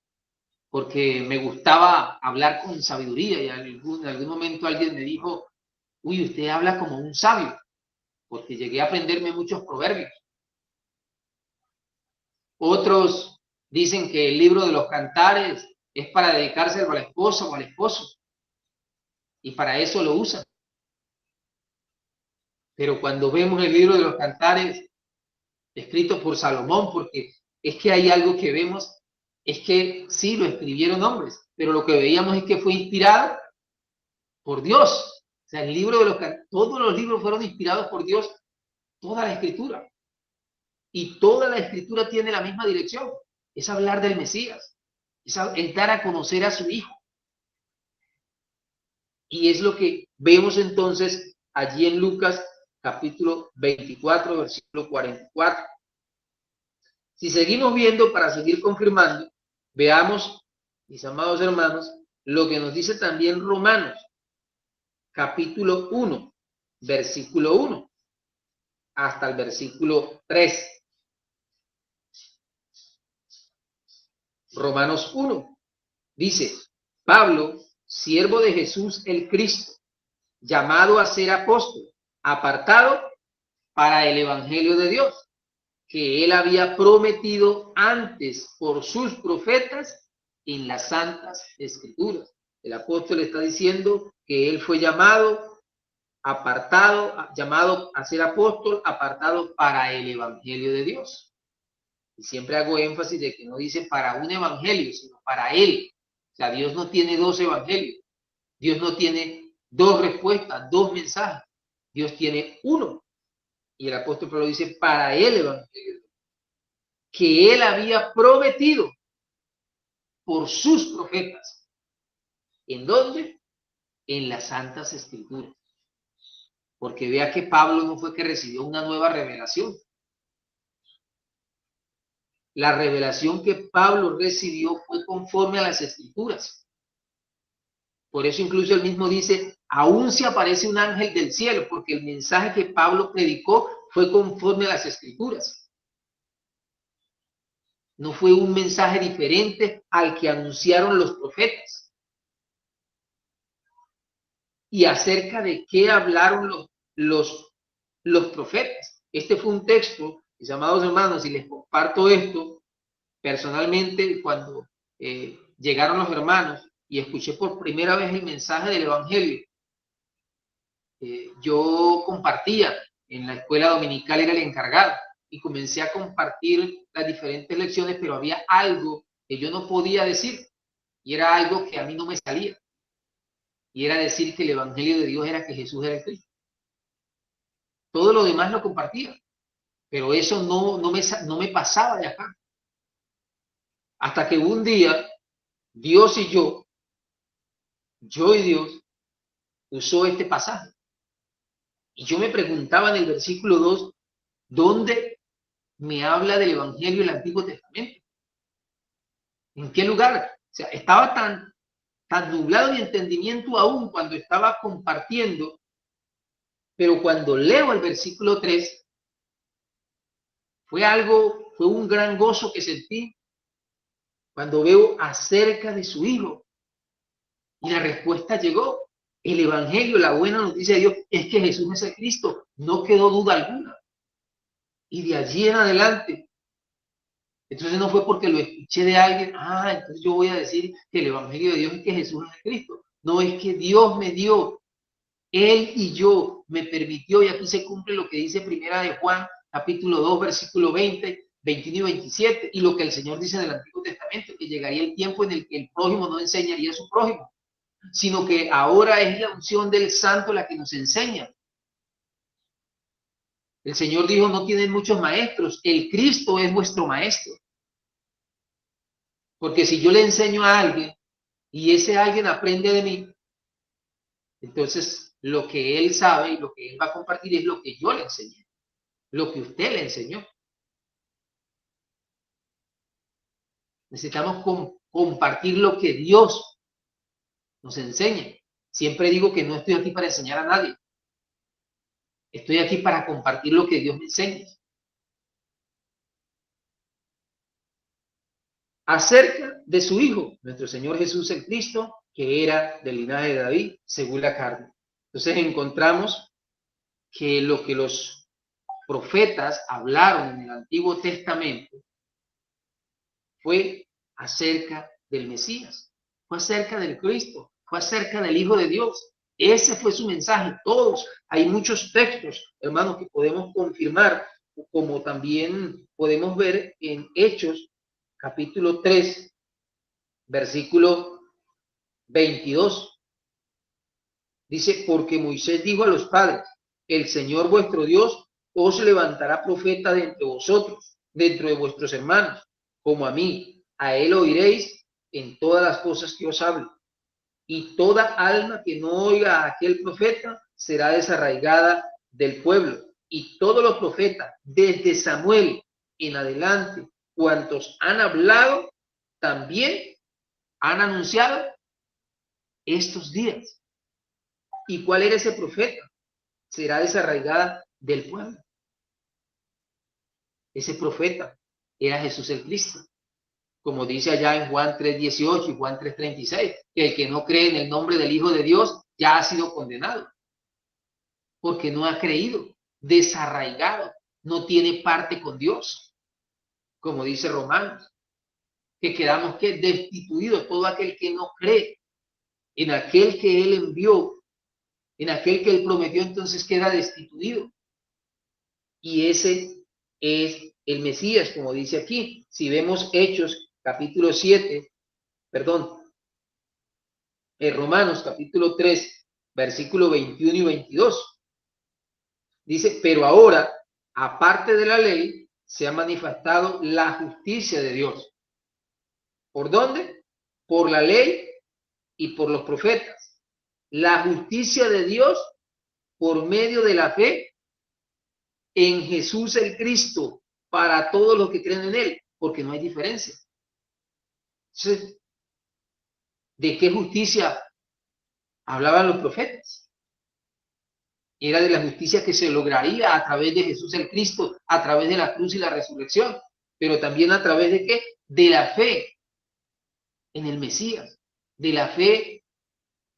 porque me gustaba hablar con sabiduría y en algún momento alguien me dijo, uy, usted habla como un sabio, porque llegué a aprenderme muchos proverbios. Otros dicen que el libro de los cantares es para dedicárselo a la esposa o al esposo y para eso lo usan. Pero cuando vemos el libro de los cantares escrito por Salomón, porque es que hay algo que vemos, es que sí, lo escribieron hombres, pero lo que veíamos es que fue inspirado por Dios. O sea, el libro de todos los libros fueron inspirados por Dios, toda la escritura. Y toda la escritura tiene la misma dirección, es hablar del Mesías, es dar a conocer a su Hijo. Y es lo que vemos entonces allí en Lucas capítulo 24, versículo 44. Si seguimos viendo, para seguir confirmando, veamos, mis amados hermanos, lo que nos dice también Romanos, capítulo 1, versículo 1, hasta el versículo 3. Romanos 1, dice, Pablo, siervo de Jesús el Cristo, llamado a ser apóstol, apartado para el evangelio de Dios, que él había prometido antes por sus profetas en las santas escrituras. El apóstol está diciendo que él fue llamado, apartado, llamado a ser apóstol, apartado para el evangelio de Dios. Y siempre hago énfasis de que no dice para un evangelio, sino para él. O sea, Dios no tiene 2 evangelios. Dios no tiene dos respuestas, dos mensajes. Dios tiene uno. Y el apóstol Pablo dice, para el evangelio, que él había prometido por sus profetas. ¿En dónde? En las Santas Escrituras. Porque vea que Pablo no fue que recibió una nueva revelación. La revelación que Pablo recibió fue conforme a las Escrituras. Por eso incluso él mismo dice, aún se aparece un ángel del cielo, porque el mensaje que Pablo predicó fue conforme a las Escrituras. No fue un mensaje diferente al que anunciaron los profetas. ¿Y acerca de qué hablaron los profetas? Este fue un texto, mis amados hermanos, y les comparto esto personalmente cuando llegaron los hermanos y escuché por primera vez el mensaje del Evangelio. Yo compartía en la escuela dominical, era el encargado, y comencé a compartir las diferentes lecciones, pero había algo que yo no podía decir, y era algo que a mí no me salía, y era decir que el Evangelio de Dios era que Jesús era el Cristo. Todo lo demás lo compartía, pero eso no me pasaba de acá. Hasta que un día, Dios y yo y Dios, usó este pasaje. Y yo me preguntaba en el versículo 2, ¿dónde me habla del Evangelio del Antiguo Testamento? ¿En qué lugar? O sea, estaba tan nublado mi entendimiento aún cuando estaba compartiendo, pero cuando leo el versículo 3, fue un gran gozo que sentí cuando veo acerca de su Hijo. Y la respuesta llegó. El Evangelio, la buena noticia de Dios, es que Jesús es el Cristo. No quedó duda alguna. Y de allí en adelante, entonces no fue porque lo escuché de alguien, entonces yo voy a decir que el Evangelio de Dios es que Jesús es el Cristo. No, es que Dios me dio, Él y yo me permitió, y aquí se cumple lo que dice Primera de Juan, capítulo 2, versículo 20, 21 y 27, y lo que el Señor dice en el Antiguo Testamento, que llegaría el tiempo en el que el prójimo no enseñaría a su prójimo, sino que ahora es la unción del Santo la que nos enseña. El Señor dijo, no tienen muchos maestros, el Cristo es vuestro maestro. Porque si yo le enseño a alguien y ese alguien aprende de mí, entonces lo que él sabe y lo que él va a compartir es lo que yo le enseñé, lo que usted le enseñó. Necesitamos compartir lo que Dios nos enseña. Siempre digo que no estoy aquí para enseñar a nadie. Estoy aquí para compartir lo que Dios me enseña. Acerca de su Hijo, nuestro Señor Jesús el Cristo, que era del linaje de David, según la carne. Entonces encontramos que lo que los profetas hablaron en el Antiguo Testamento fue acerca del Mesías, fue acerca del Cristo, fue acerca del Hijo de Dios. Ese fue su mensaje. Todos, hay muchos textos, hermanos, que podemos confirmar, como también podemos ver en Hechos, capítulo 3, versículo 22. Dice, porque Moisés dijo a los padres, el Señor vuestro Dios os levantará profeta de entre vosotros, dentro de vuestros hermanos, como a mí. A él oiréis en todas las cosas que os hablo. Y toda alma que no oiga a aquel profeta será desarraigada del pueblo. Y todos los profetas, desde Samuel en adelante, cuantos han hablado, también han anunciado estos días. ¿Y cuál era ese profeta? Será desarraigada del pueblo. Ese profeta era Jesús el Cristo. Como dice allá en Juan 3:18 y Juan 3:36, que el que no cree en el nombre del Hijo de Dios ya ha sido condenado. Porque no ha creído, desarraigado, no tiene parte con Dios. Como dice Romanos, que quedamos que destituidos, todo aquel que no cree en aquel que Él envió, en aquel que Él prometió, entonces queda destituido. Y ese es el Mesías, como dice aquí. Si vemos Hechos, capítulo 7, Romanos, capítulo 3, versículos 21 y 22. Dice, pero ahora, aparte de la ley, se ha manifestado la justicia de Dios. ¿Por dónde? Por la ley y por los profetas. La justicia de Dios por medio de la fe en Jesús el Cristo para todos los que creen en él, porque no hay diferencia. Entonces, ¿de qué justicia hablaban los profetas? Era de la justicia que se lograría a través de Jesús el Cristo, a través de la cruz y la resurrección, pero también a través de ¿qué? De la fe en el Mesías, de la fe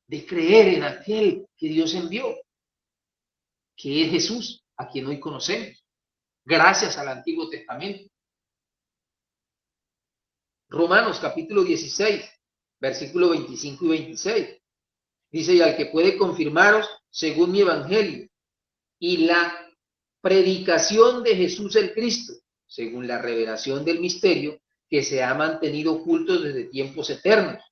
de creer en aquel que Dios envió, que es Jesús, a quien hoy conocemos, gracias al Antiguo Testamento. Romanos capítulo 16, versículos 25 y 26. Dice, y al que puede confirmaros según mi evangelio y la predicación de Jesús el Cristo, según la revelación del misterio que se ha mantenido oculto desde tiempos eternos.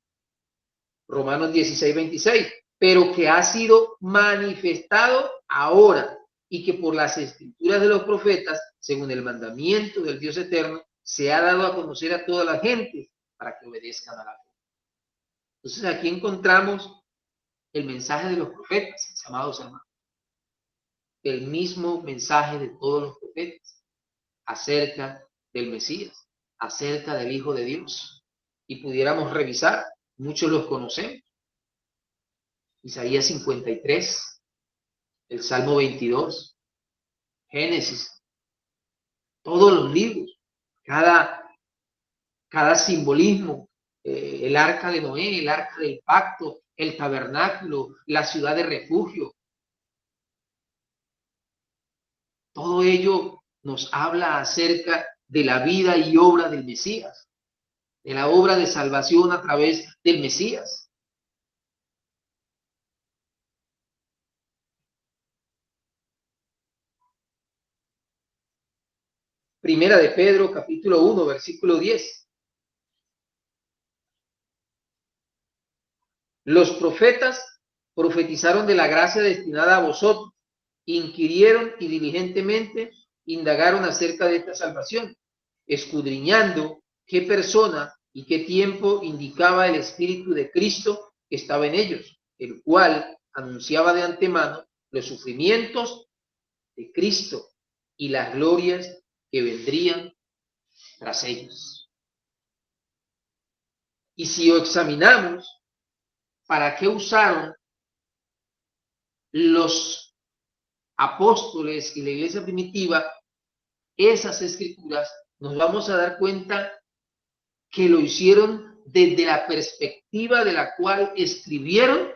Romanos 16, 26. Pero que ha sido manifestado ahora y que por las escrituras de los profetas, según el mandamiento del Dios eterno, se ha dado a conocer a toda la gente para que obedezcan a la fe. Entonces aquí encontramos el mensaje de los profetas, amados hermanos. El mismo mensaje de todos los profetas acerca del Mesías, acerca del Hijo de Dios. Y pudiéramos revisar, muchos los conocemos. Isaías 53, el Salmo 22, Génesis, todos los libros, cada simbolismo, el arca de Noé, el arca del pacto, el tabernáculo, la ciudad de refugio. Todo ello nos habla acerca de la vida y obra del Mesías, de la obra de salvación a través del Mesías. Primera de Pedro, capítulo 1, versículo 10. Los profetas profetizaron de la gracia destinada a vosotros, inquirieron y diligentemente indagaron acerca de esta salvación, escudriñando qué persona y qué tiempo indicaba el Espíritu de Cristo que estaba en ellos, el cual anunciaba de antemano los sufrimientos de Cristo y las glorias que vendrían tras ellos. Y si examinamos para qué usaron los apóstoles y la iglesia primitiva esas escrituras, nos vamos a dar cuenta que lo hicieron desde la perspectiva de la cual escribieron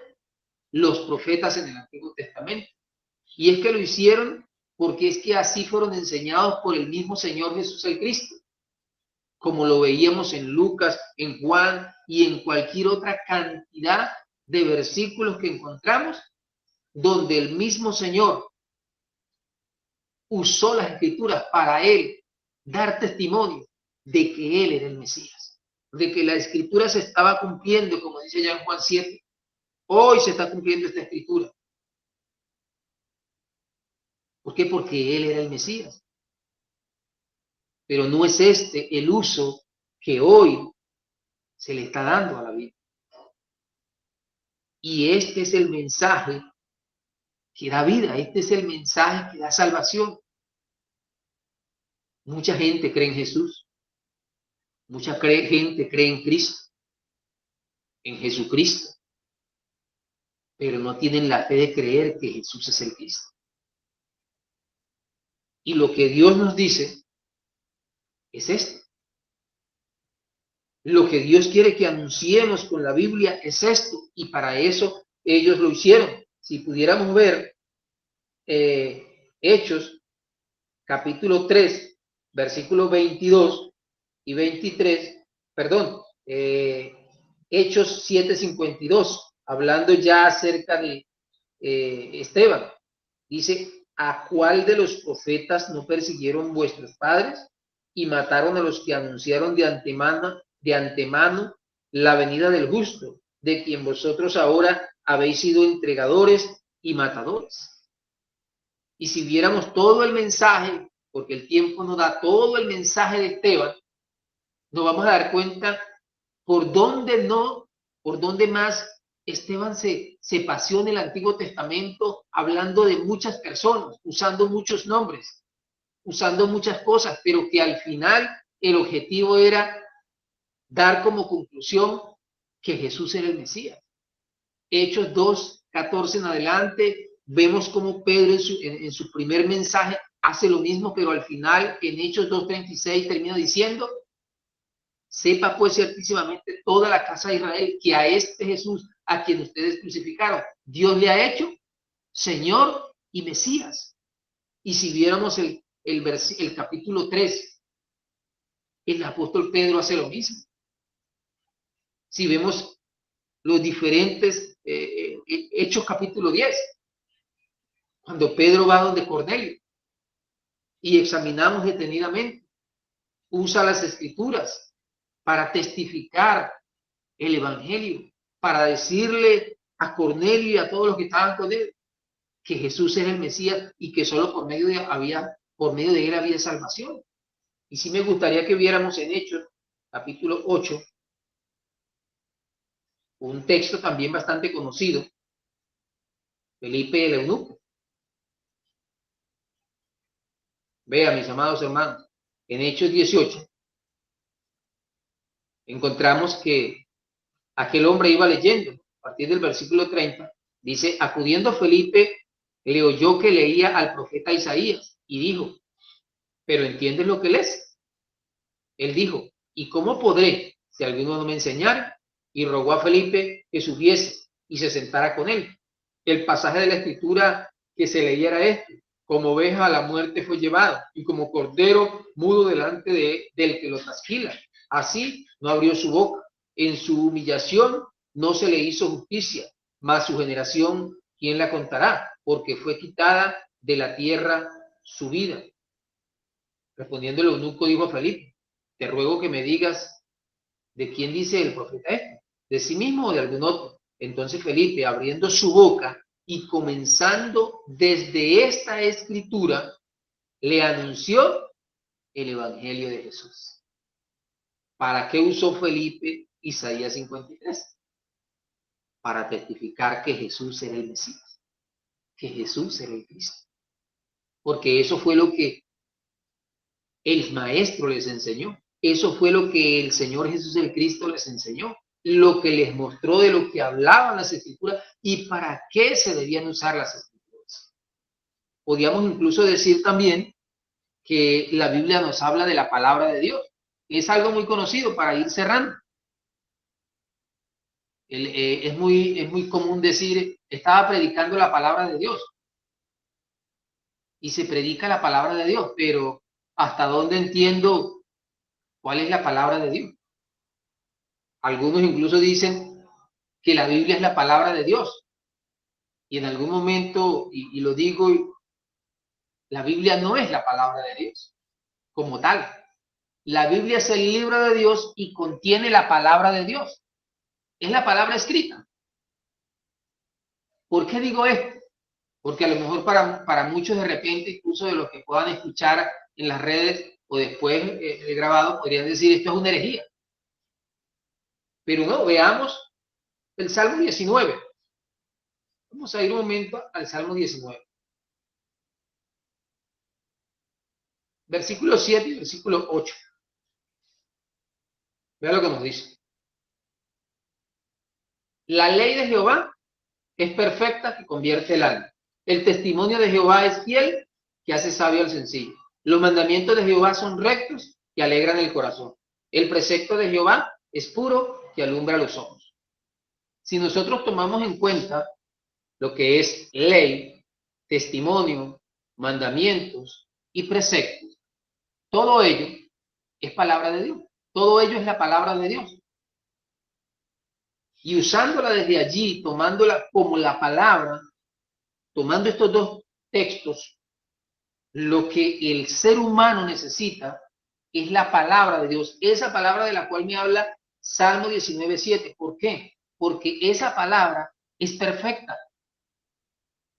los profetas en el Antiguo Testamento. Y es que lo hicieron porque es que así fueron enseñados por el mismo Señor Jesús el Cristo, como lo veíamos en Lucas, en Juan y en cualquier otra cantidad de versículos que encontramos, donde el mismo Señor usó las escrituras para él dar testimonio de que él era el Mesías, de que la escritura se estaba cumpliendo, como dice ya en Juan 7. Hoy se está cumpliendo esta escritura. ¿Por qué? Porque él era el Mesías. Pero no es este el uso que hoy se le está dando a la Biblia. Y este es el mensaje que da vida, este es el mensaje que da salvación. Mucha gente cree en Jesús, mucha gente cree en Cristo, en Jesucristo, pero no tienen la fe de creer que Jesús es el Cristo. Y lo que Dios nos dice es esto. Lo que Dios quiere que anunciemos con la Biblia es esto, y para eso ellos lo hicieron. Si pudiéramos ver Hechos, capítulo 3, versículos 22 y 23, perdón, Hechos 7:52, hablando ya acerca de Esteban, dice, ¿a cuál de los profetas no persiguieron vuestros padres y mataron a los que anunciaron de antemano la venida del justo, de quien vosotros ahora habéis sido entregadores y matadores. Y si viéramos todo el mensaje, porque el tiempo nos da todo el mensaje de Esteban, nos vamos a dar cuenta por dónde más Esteban se paseó en el Antiguo Testamento hablando de muchas personas, usando muchos nombres, usando muchas cosas, pero que al final el objetivo era dar como conclusión que Jesús era el Mesías. Hechos 2:14 en adelante, vemos como Pedro en su primer mensaje hace lo mismo, pero al final en Hechos 2:36 termina diciendo: sepa pues ciertísimamente toda la casa de Israel que a este Jesús a quien ustedes crucificaron, Dios le ha hecho Señor y Mesías. Y si viéramos el capítulo 3, el apóstol Pedro hace lo mismo. Si vemos los diferentes Hechos capítulo 10, cuando Pedro va donde Cornelio y examinamos detenidamente, usa las escrituras para testificar el evangelio, para decirle a Cornelio y a todos los que estaban con él que Jesús era el Mesías y que solo por medio de él había salvación. Y sí me gustaría que viéramos en Hechos capítulo 8 un texto también bastante conocido, Felipe el eunuco. Vea, mis amados hermanos, en Hechos 18 encontramos que aquel hombre iba leyendo, a partir del versículo 30, dice: acudiendo Felipe, le oyó que leía al profeta Isaías y dijo: ¿pero entiendes lo que lees? Él dijo: ¿y cómo podré si alguno no me enseñara? Y rogó a Felipe que subiese y se sentara con él. El pasaje de la escritura que se leyera este: como oveja a la muerte fue llevado, y como cordero mudo delante del que lo trasquila. Así no abrió su boca. En su humillación no se le hizo justicia, mas su generación, ¿quién la contará? Porque fue quitada de la tierra su vida. Respondiendo el eunuco, dijo a Felipe: te ruego que me digas de quién dice el profeta esto, de sí mismo o de algún otro. Entonces Felipe, abriendo su boca y comenzando desde esta escritura, le anunció el evangelio de Jesús. ¿Para qué usó Felipe Isaías 53? Para testificar que Jesús era el Mesías, que Jesús era el Cristo. Porque eso fue lo que el maestro les enseñó. Eso fue lo que el Señor Jesús el Cristo les enseñó, lo que les mostró de lo que hablaban las escrituras y para qué se debían usar las escrituras. Podríamos incluso decir también que la Biblia nos habla de la palabra de Dios. Es algo muy conocido para ir cerrando. Es muy común decir: estaba predicando la palabra de Dios. Y se predica la palabra de Dios, pero ¿hasta dónde entiendo cuál es la palabra de Dios? Algunos incluso dicen que la Biblia es la palabra de Dios. Y en algún momento, y lo digo, la Biblia no es la palabra de Dios como tal. La Biblia es el libro de Dios y contiene la palabra de Dios. Es la palabra escrita. ¿Por qué digo esto? Porque a lo mejor para muchos de repente, incluso de los que puedan escuchar en las redes o después grabado, podrían decir: esto es una herejía. Pero no, veamos el Salmo 19. Vamos a ir un momento al Salmo 19. Versículo 7 y versículo 8. Vea lo que nos dice. La ley de Jehová es perfecta, que convierte el alma. El testimonio de Jehová es fiel, que hace sabio al sencillo. Los mandamientos de Jehová son rectos, que alegran el corazón. El precepto de Jehová es puro, que alumbra los ojos. Si nosotros tomamos en cuenta lo que es ley, testimonio, mandamientos y preceptos, todo ello es palabra de Dios. Todo ello es la palabra de Dios. Y usándola desde allí, tomándola como la palabra, tomando estos dos textos, lo que el ser humano necesita es la palabra de Dios. Esa palabra de la cual me habla Salmo 19:7. ¿Por qué? Porque esa palabra es perfecta.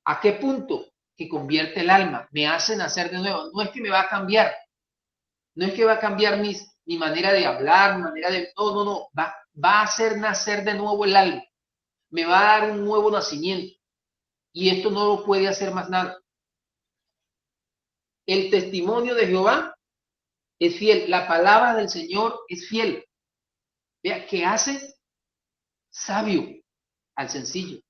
¿A qué punto? Que convierte el alma, me hace nacer de nuevo. No es que me va a cambiar, no es que va a cambiar mi manera de hablar, mi manera de... No, va a hacer nacer de nuevo el alma, me va a dar un nuevo nacimiento. Y esto no lo puede hacer más nada. El testimonio de Jehová es fiel, la palabra del Señor es fiel. Vea, ¿qué hace? Sabio al sencillo.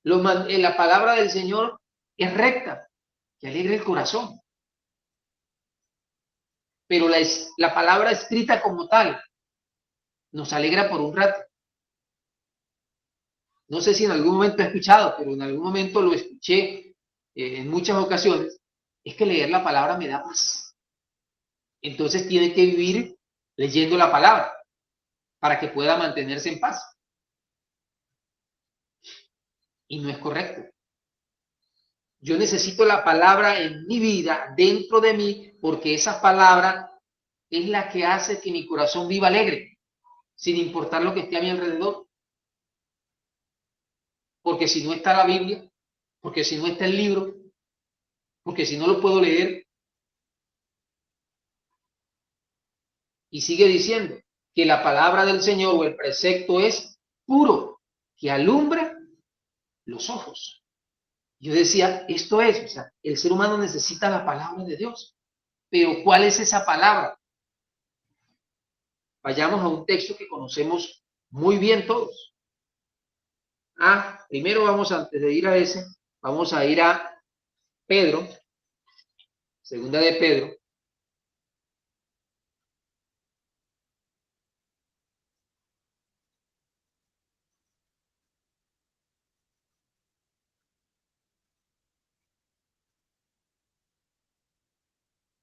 La palabra del Señor es recta, que alegra el corazón. Pero la palabra escrita como tal nos alegra por un rato. No sé si en algún momento he escuchado, pero en algún momento lo escuché en muchas ocasiones, es que leer la palabra me da paz. Entonces tiene que vivir leyendo la palabra para que pueda mantenerse en paz. Y no es correcto. Yo necesito la palabra en mi vida, dentro de mí, porque esa palabra es la que hace que mi corazón viva alegre, sin importar lo que esté a mi alrededor. Porque si no está la Biblia, porque si no está el libro, porque si no lo puedo leer. Y sigue diciendo que la palabra del Señor o el precepto es puro, que alumbra los ojos. Yo decía, esto es, o sea, el ser humano necesita la palabra de Dios. Pero ¿cuál es esa palabra? Vayamos a un texto que conocemos muy bien todos. Primero antes de ir a ese, vamos a ir a Pedro, segunda de Pedro.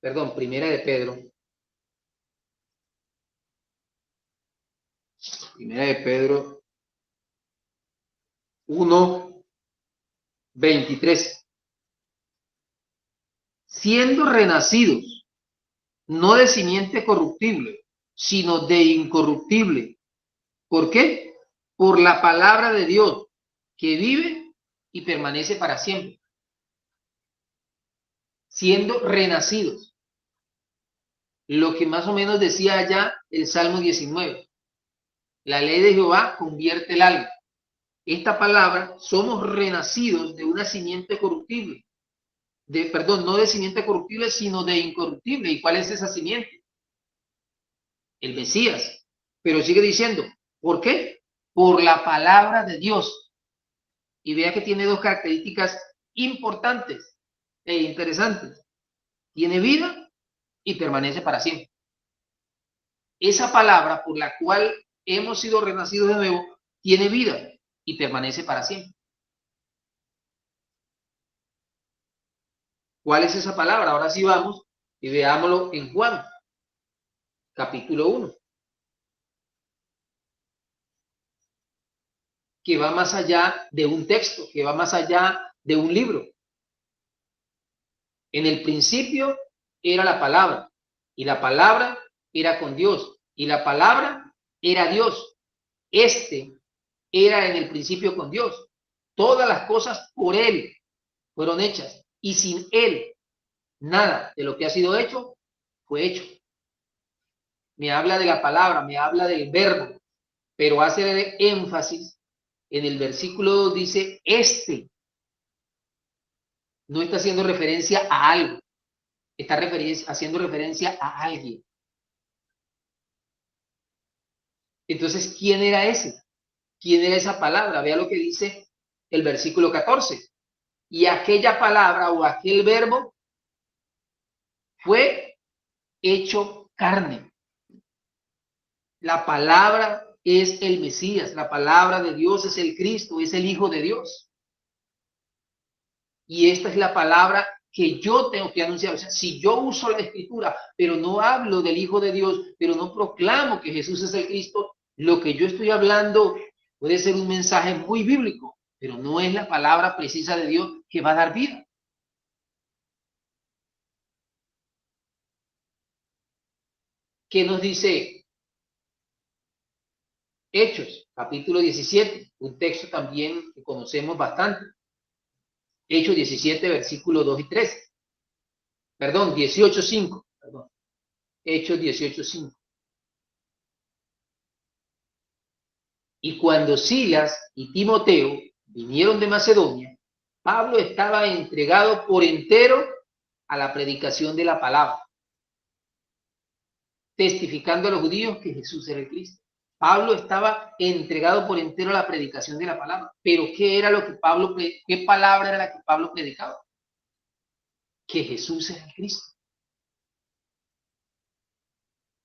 Perdón, primera de Pedro. Primera de Pedro 1:23. Siendo renacidos, no de simiente corruptible, sino de incorruptible. ¿Por qué? Por la palabra de Dios, que vive y permanece para siempre. Siendo renacidos. Lo que más o menos decía allá el Salmo 19. La ley de Jehová convierte el alma. Esta palabra, somos renacidos de una simiente corruptible. No de simiente corruptible, sino de incorruptible. ¿Y cuál es esa simiente? El Mesías. Pero sigue diciendo, ¿por qué? Por la palabra de Dios. Y vea que tiene dos características importantes e interesantes. Tiene vida y permanece para siempre. Esa palabra por la cual hemos sido renacidos de nuevo, tiene vida y permanece para siempre. ¿Cuál es esa palabra? Ahora sí vamos y veámoslo en Juan, capítulo 1. Que va más allá de un texto, que va más allá de un libro. En el principio era la palabra, y la palabra era con Dios, y la palabra era Dios. Era en el principio con Dios. Todas las cosas por Él fueron hechas, y sin Él nada de lo que ha sido hecho fue hecho. Me habla de la palabra, me habla del verbo, pero hace énfasis en el versículo 2, dice no está haciendo referencia a algo, está haciendo referencia a alguien. Entonces, ¿quién era ese? ¿Quién era esa palabra? Vea lo que dice el versículo 14. Y aquella palabra o aquel verbo fue hecho carne. La palabra es el Mesías, la palabra de Dios es el Cristo, es el Hijo de Dios. Y esta es la palabra que yo tengo que anunciar. O sea, si yo uso la escritura, pero no hablo del Hijo de Dios, pero no proclamo que Jesús es el Cristo, lo que yo estoy hablando puede ser un mensaje muy bíblico, pero no es la palabra precisa de Dios que va a dar vida. ¿Qué nos dice Hechos, capítulo 17? un texto también que conocemos bastante. Hechos 17, versículos 2 y 13. Perdón, 18, 5. Perdón. Hechos 18, 5. Y cuando Silas y Timoteo vinieron de Macedonia, Pablo estaba entregado por entero a la predicación de la palabra, testificando a los judíos que Jesús era el Cristo. Pablo estaba entregado por entero a la predicación de la palabra. Pero ¿qué era lo que qué palabra era la que Pablo predicaba? Que Jesús era el Cristo.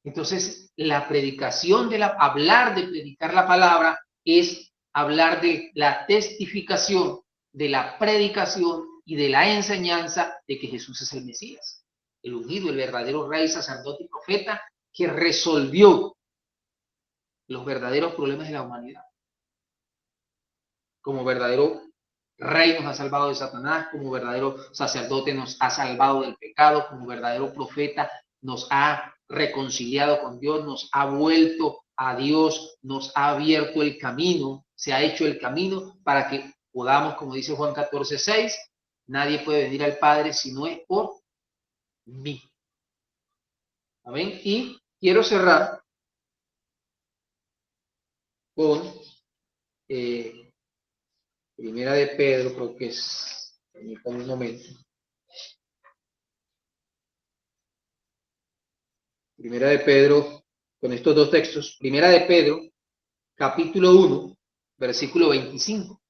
Entonces, la predicación hablar de predicar la palabra es hablar de la testificación, de la predicación y de la enseñanza de que Jesús es el Mesías, el ungido, el verdadero rey, sacerdote y profeta que resolvió los verdaderos problemas de la humanidad. Como verdadero rey nos ha salvado de Satanás, como verdadero sacerdote nos ha salvado del pecado, como verdadero profeta nos ha reconciliado con Dios, nos ha vuelto a Dios, nos ha abierto el camino, se ha hecho el camino para que podamos, como dice Juan 14:6, nadie puede venir al Padre si no es por mí. Amén. Y quiero cerrar con Primera de Pedro, creo que es, permítanme un momento. Primera de Pedro, con estos dos textos. Primera de Pedro, capítulo 1, versículo 25.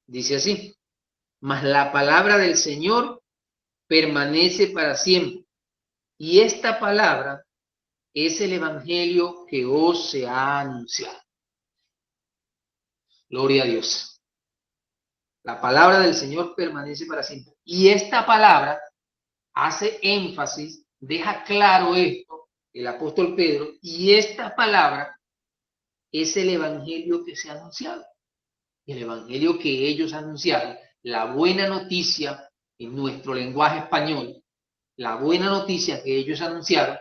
Dice así: mas la palabra del Señor permanece para siempre. Y esta palabra es el evangelio que os se ha anunciado. Gloria a Dios. La palabra del Señor permanece para siempre. Y esta palabra hace énfasis, deja claro esto, el apóstol Pedro, y esta palabra es el evangelio que se ha anunciado. El evangelio que ellos anunciaron, la buena noticia en nuestro lenguaje español, la buena noticia que ellos anunciaron,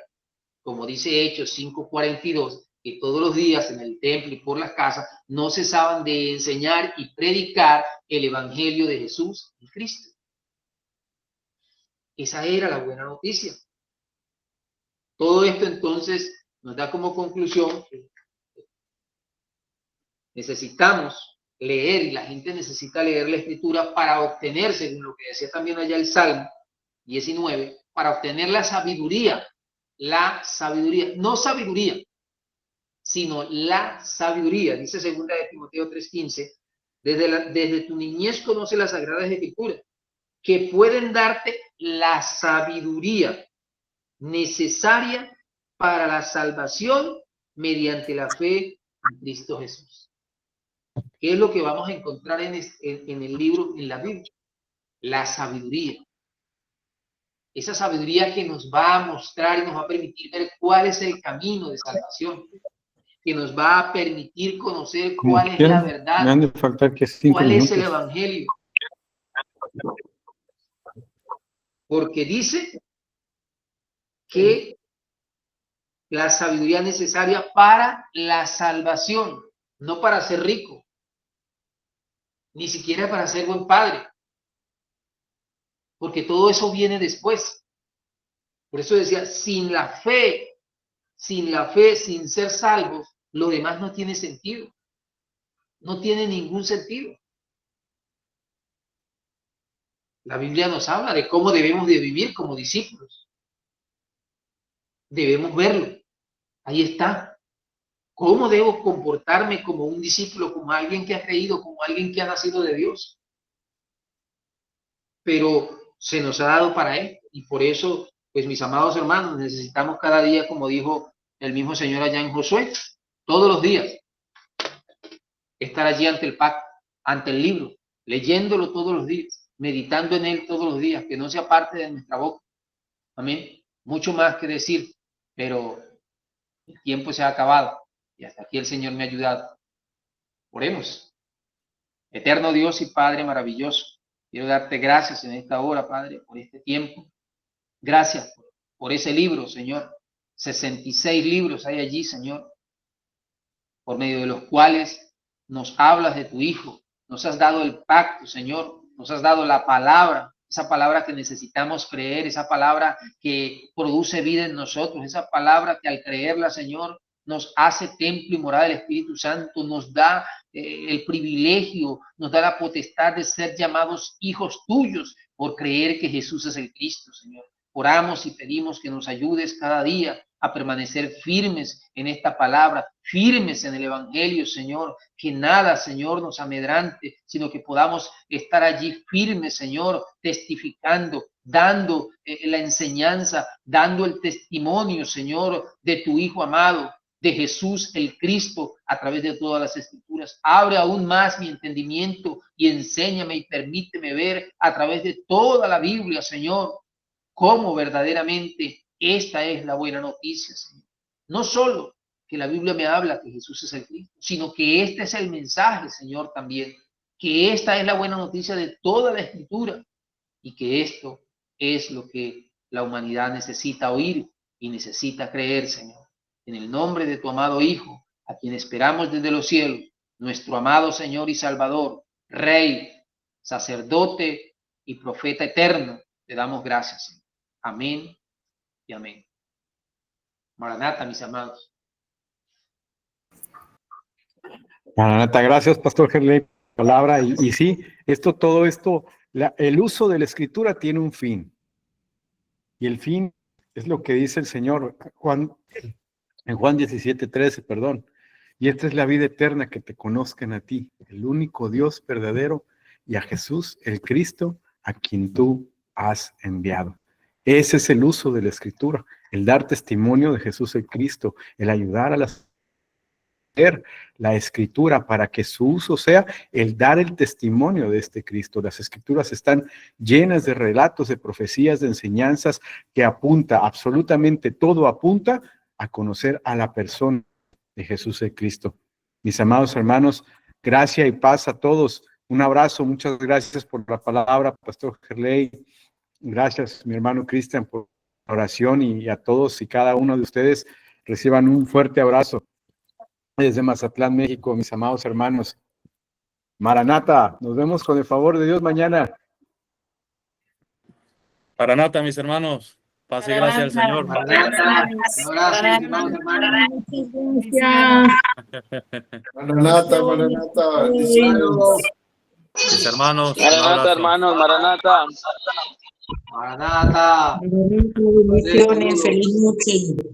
como dice Hechos 5:42, que todos los días en el templo y por las casas no cesaban de enseñar y predicar el evangelio de Jesús y Cristo. Esa era la buena noticia. Todo esto entonces nos da como conclusión que necesitamos leer, y la gente necesita leer la Escritura para obtener, según lo que decía también allá el Salmo 19, para obtener la sabiduría, no sabiduría, sino la sabiduría. Dice 2 de Timoteo 3:15, desde tu niñez conoce las sagradas escrituras, que pueden darte la sabiduría necesaria para la salvación mediante la fe en Cristo Jesús. ¿Qué es lo que vamos a encontrar en el libro, en la Biblia? La sabiduría. Esa sabiduría que nos va a mostrar y nos va a permitir ver cuál es el camino de salvación, que nos va a permitir conocer cuál es la verdad, me han de faltar que 5 cuál minutos. es el evangelio. Porque dice que la sabiduría necesaria para la salvación, no para ser rico, ni siquiera para ser buen padre, porque todo eso viene después. Por eso decía, sin la fe, sin ser salvos, lo demás no tiene sentido. No tiene ningún sentido. La Biblia nos habla de cómo debemos de vivir como discípulos. Debemos verlo. Ahí está. ¿Cómo debo comportarme como un discípulo, como alguien que ha creído, como alguien que ha nacido de Dios? Pero se nos ha dado para él, y por eso, pues mis amados hermanos, necesitamos cada día, como dijo el mismo Señor allá en Josué, todos los días, estar allí ante el pacto, ante el libro, leyéndolo todos los días, meditando en él todos los días, que no sea parte de nuestra boca. Amén. Mucho más que decir, pero el tiempo se ha acabado y hasta aquí el Señor me ha ayudado. Oremos. Eterno Dios y Padre maravilloso, quiero darte gracias en esta hora, Padre, por este tiempo. Gracias por ese libro, Señor. 66 libros hay allí, Señor. por medio de los cuales nos hablas de tu Hijo. Nos has dado el pacto, Señor, nos has dado la palabra, esa palabra que necesitamos creer, esa palabra que produce vida en nosotros, esa palabra que al creerla, Señor, nos hace templo y morada del Espíritu Santo, nos da el privilegio, nos da la potestad de ser llamados hijos tuyos por creer que Jesús es el Cristo, Señor. Oramos y pedimos que nos ayudes cada día a permanecer firmes en esta palabra, firmes en el Evangelio, Señor, que nada, Señor, nos amedrante, sino que podamos estar allí firmes, Señor, testificando, dando la enseñanza, dando el testimonio, Señor, de tu Hijo amado, de Jesús el Cristo, a través de todas las Escrituras. Abre aún más mi entendimiento y enséñame y permíteme ver a través de toda la Biblia, Señor, cómo verdaderamente esta es la buena noticia, Señor. No solo que la Biblia me habla que Jesús es el Cristo, sino que este es el mensaje, Señor, también, que esta es la buena noticia de toda la Escritura y que esto es lo que la humanidad necesita oír y necesita creer, Señor. En el nombre de tu amado Hijo, a quien esperamos desde los cielos, nuestro amado Señor y Salvador, Rey, sacerdote y profeta eterno, te damos gracias, Señor. Amén y amén. Maranata, mis amados. Maranata, gracias, Pastor Gerley, palabra. Y sí, todo esto, el uso de la Escritura tiene un fin. Y el fin es lo que dice el Señor en Juan 17:13, perdón. Y esta es la vida eterna, que te conozcan a ti, el único Dios verdadero, y a Jesús, el Cristo, a quien tú has enviado. Ese es el uso de la Escritura, el dar testimonio de Jesús el Cristo, el ayudar a la Escritura para que su uso sea el dar el testimonio de este Cristo. Las Escrituras están llenas de relatos, de profecías, de enseñanzas que apunta, absolutamente todo apunta a conocer a la persona de Jesús el Cristo. Mis amados hermanos, gracia y paz a todos. Un abrazo, muchas gracias por la palabra, Pastor Gerley. Gracias, mi hermano Cristian, por la oración, y a todos y cada uno de ustedes reciban un fuerte abrazo desde Mazatlán, México, mis amados hermanos. Maranata, nos vemos con el favor de Dios mañana. Maranata, mis hermanos. Paz y gracia al Señor. Maranata, Maranata. Mis hermanos. Maranata, hermanos, Maranata. Maranata. Bendiciones, feliz noche.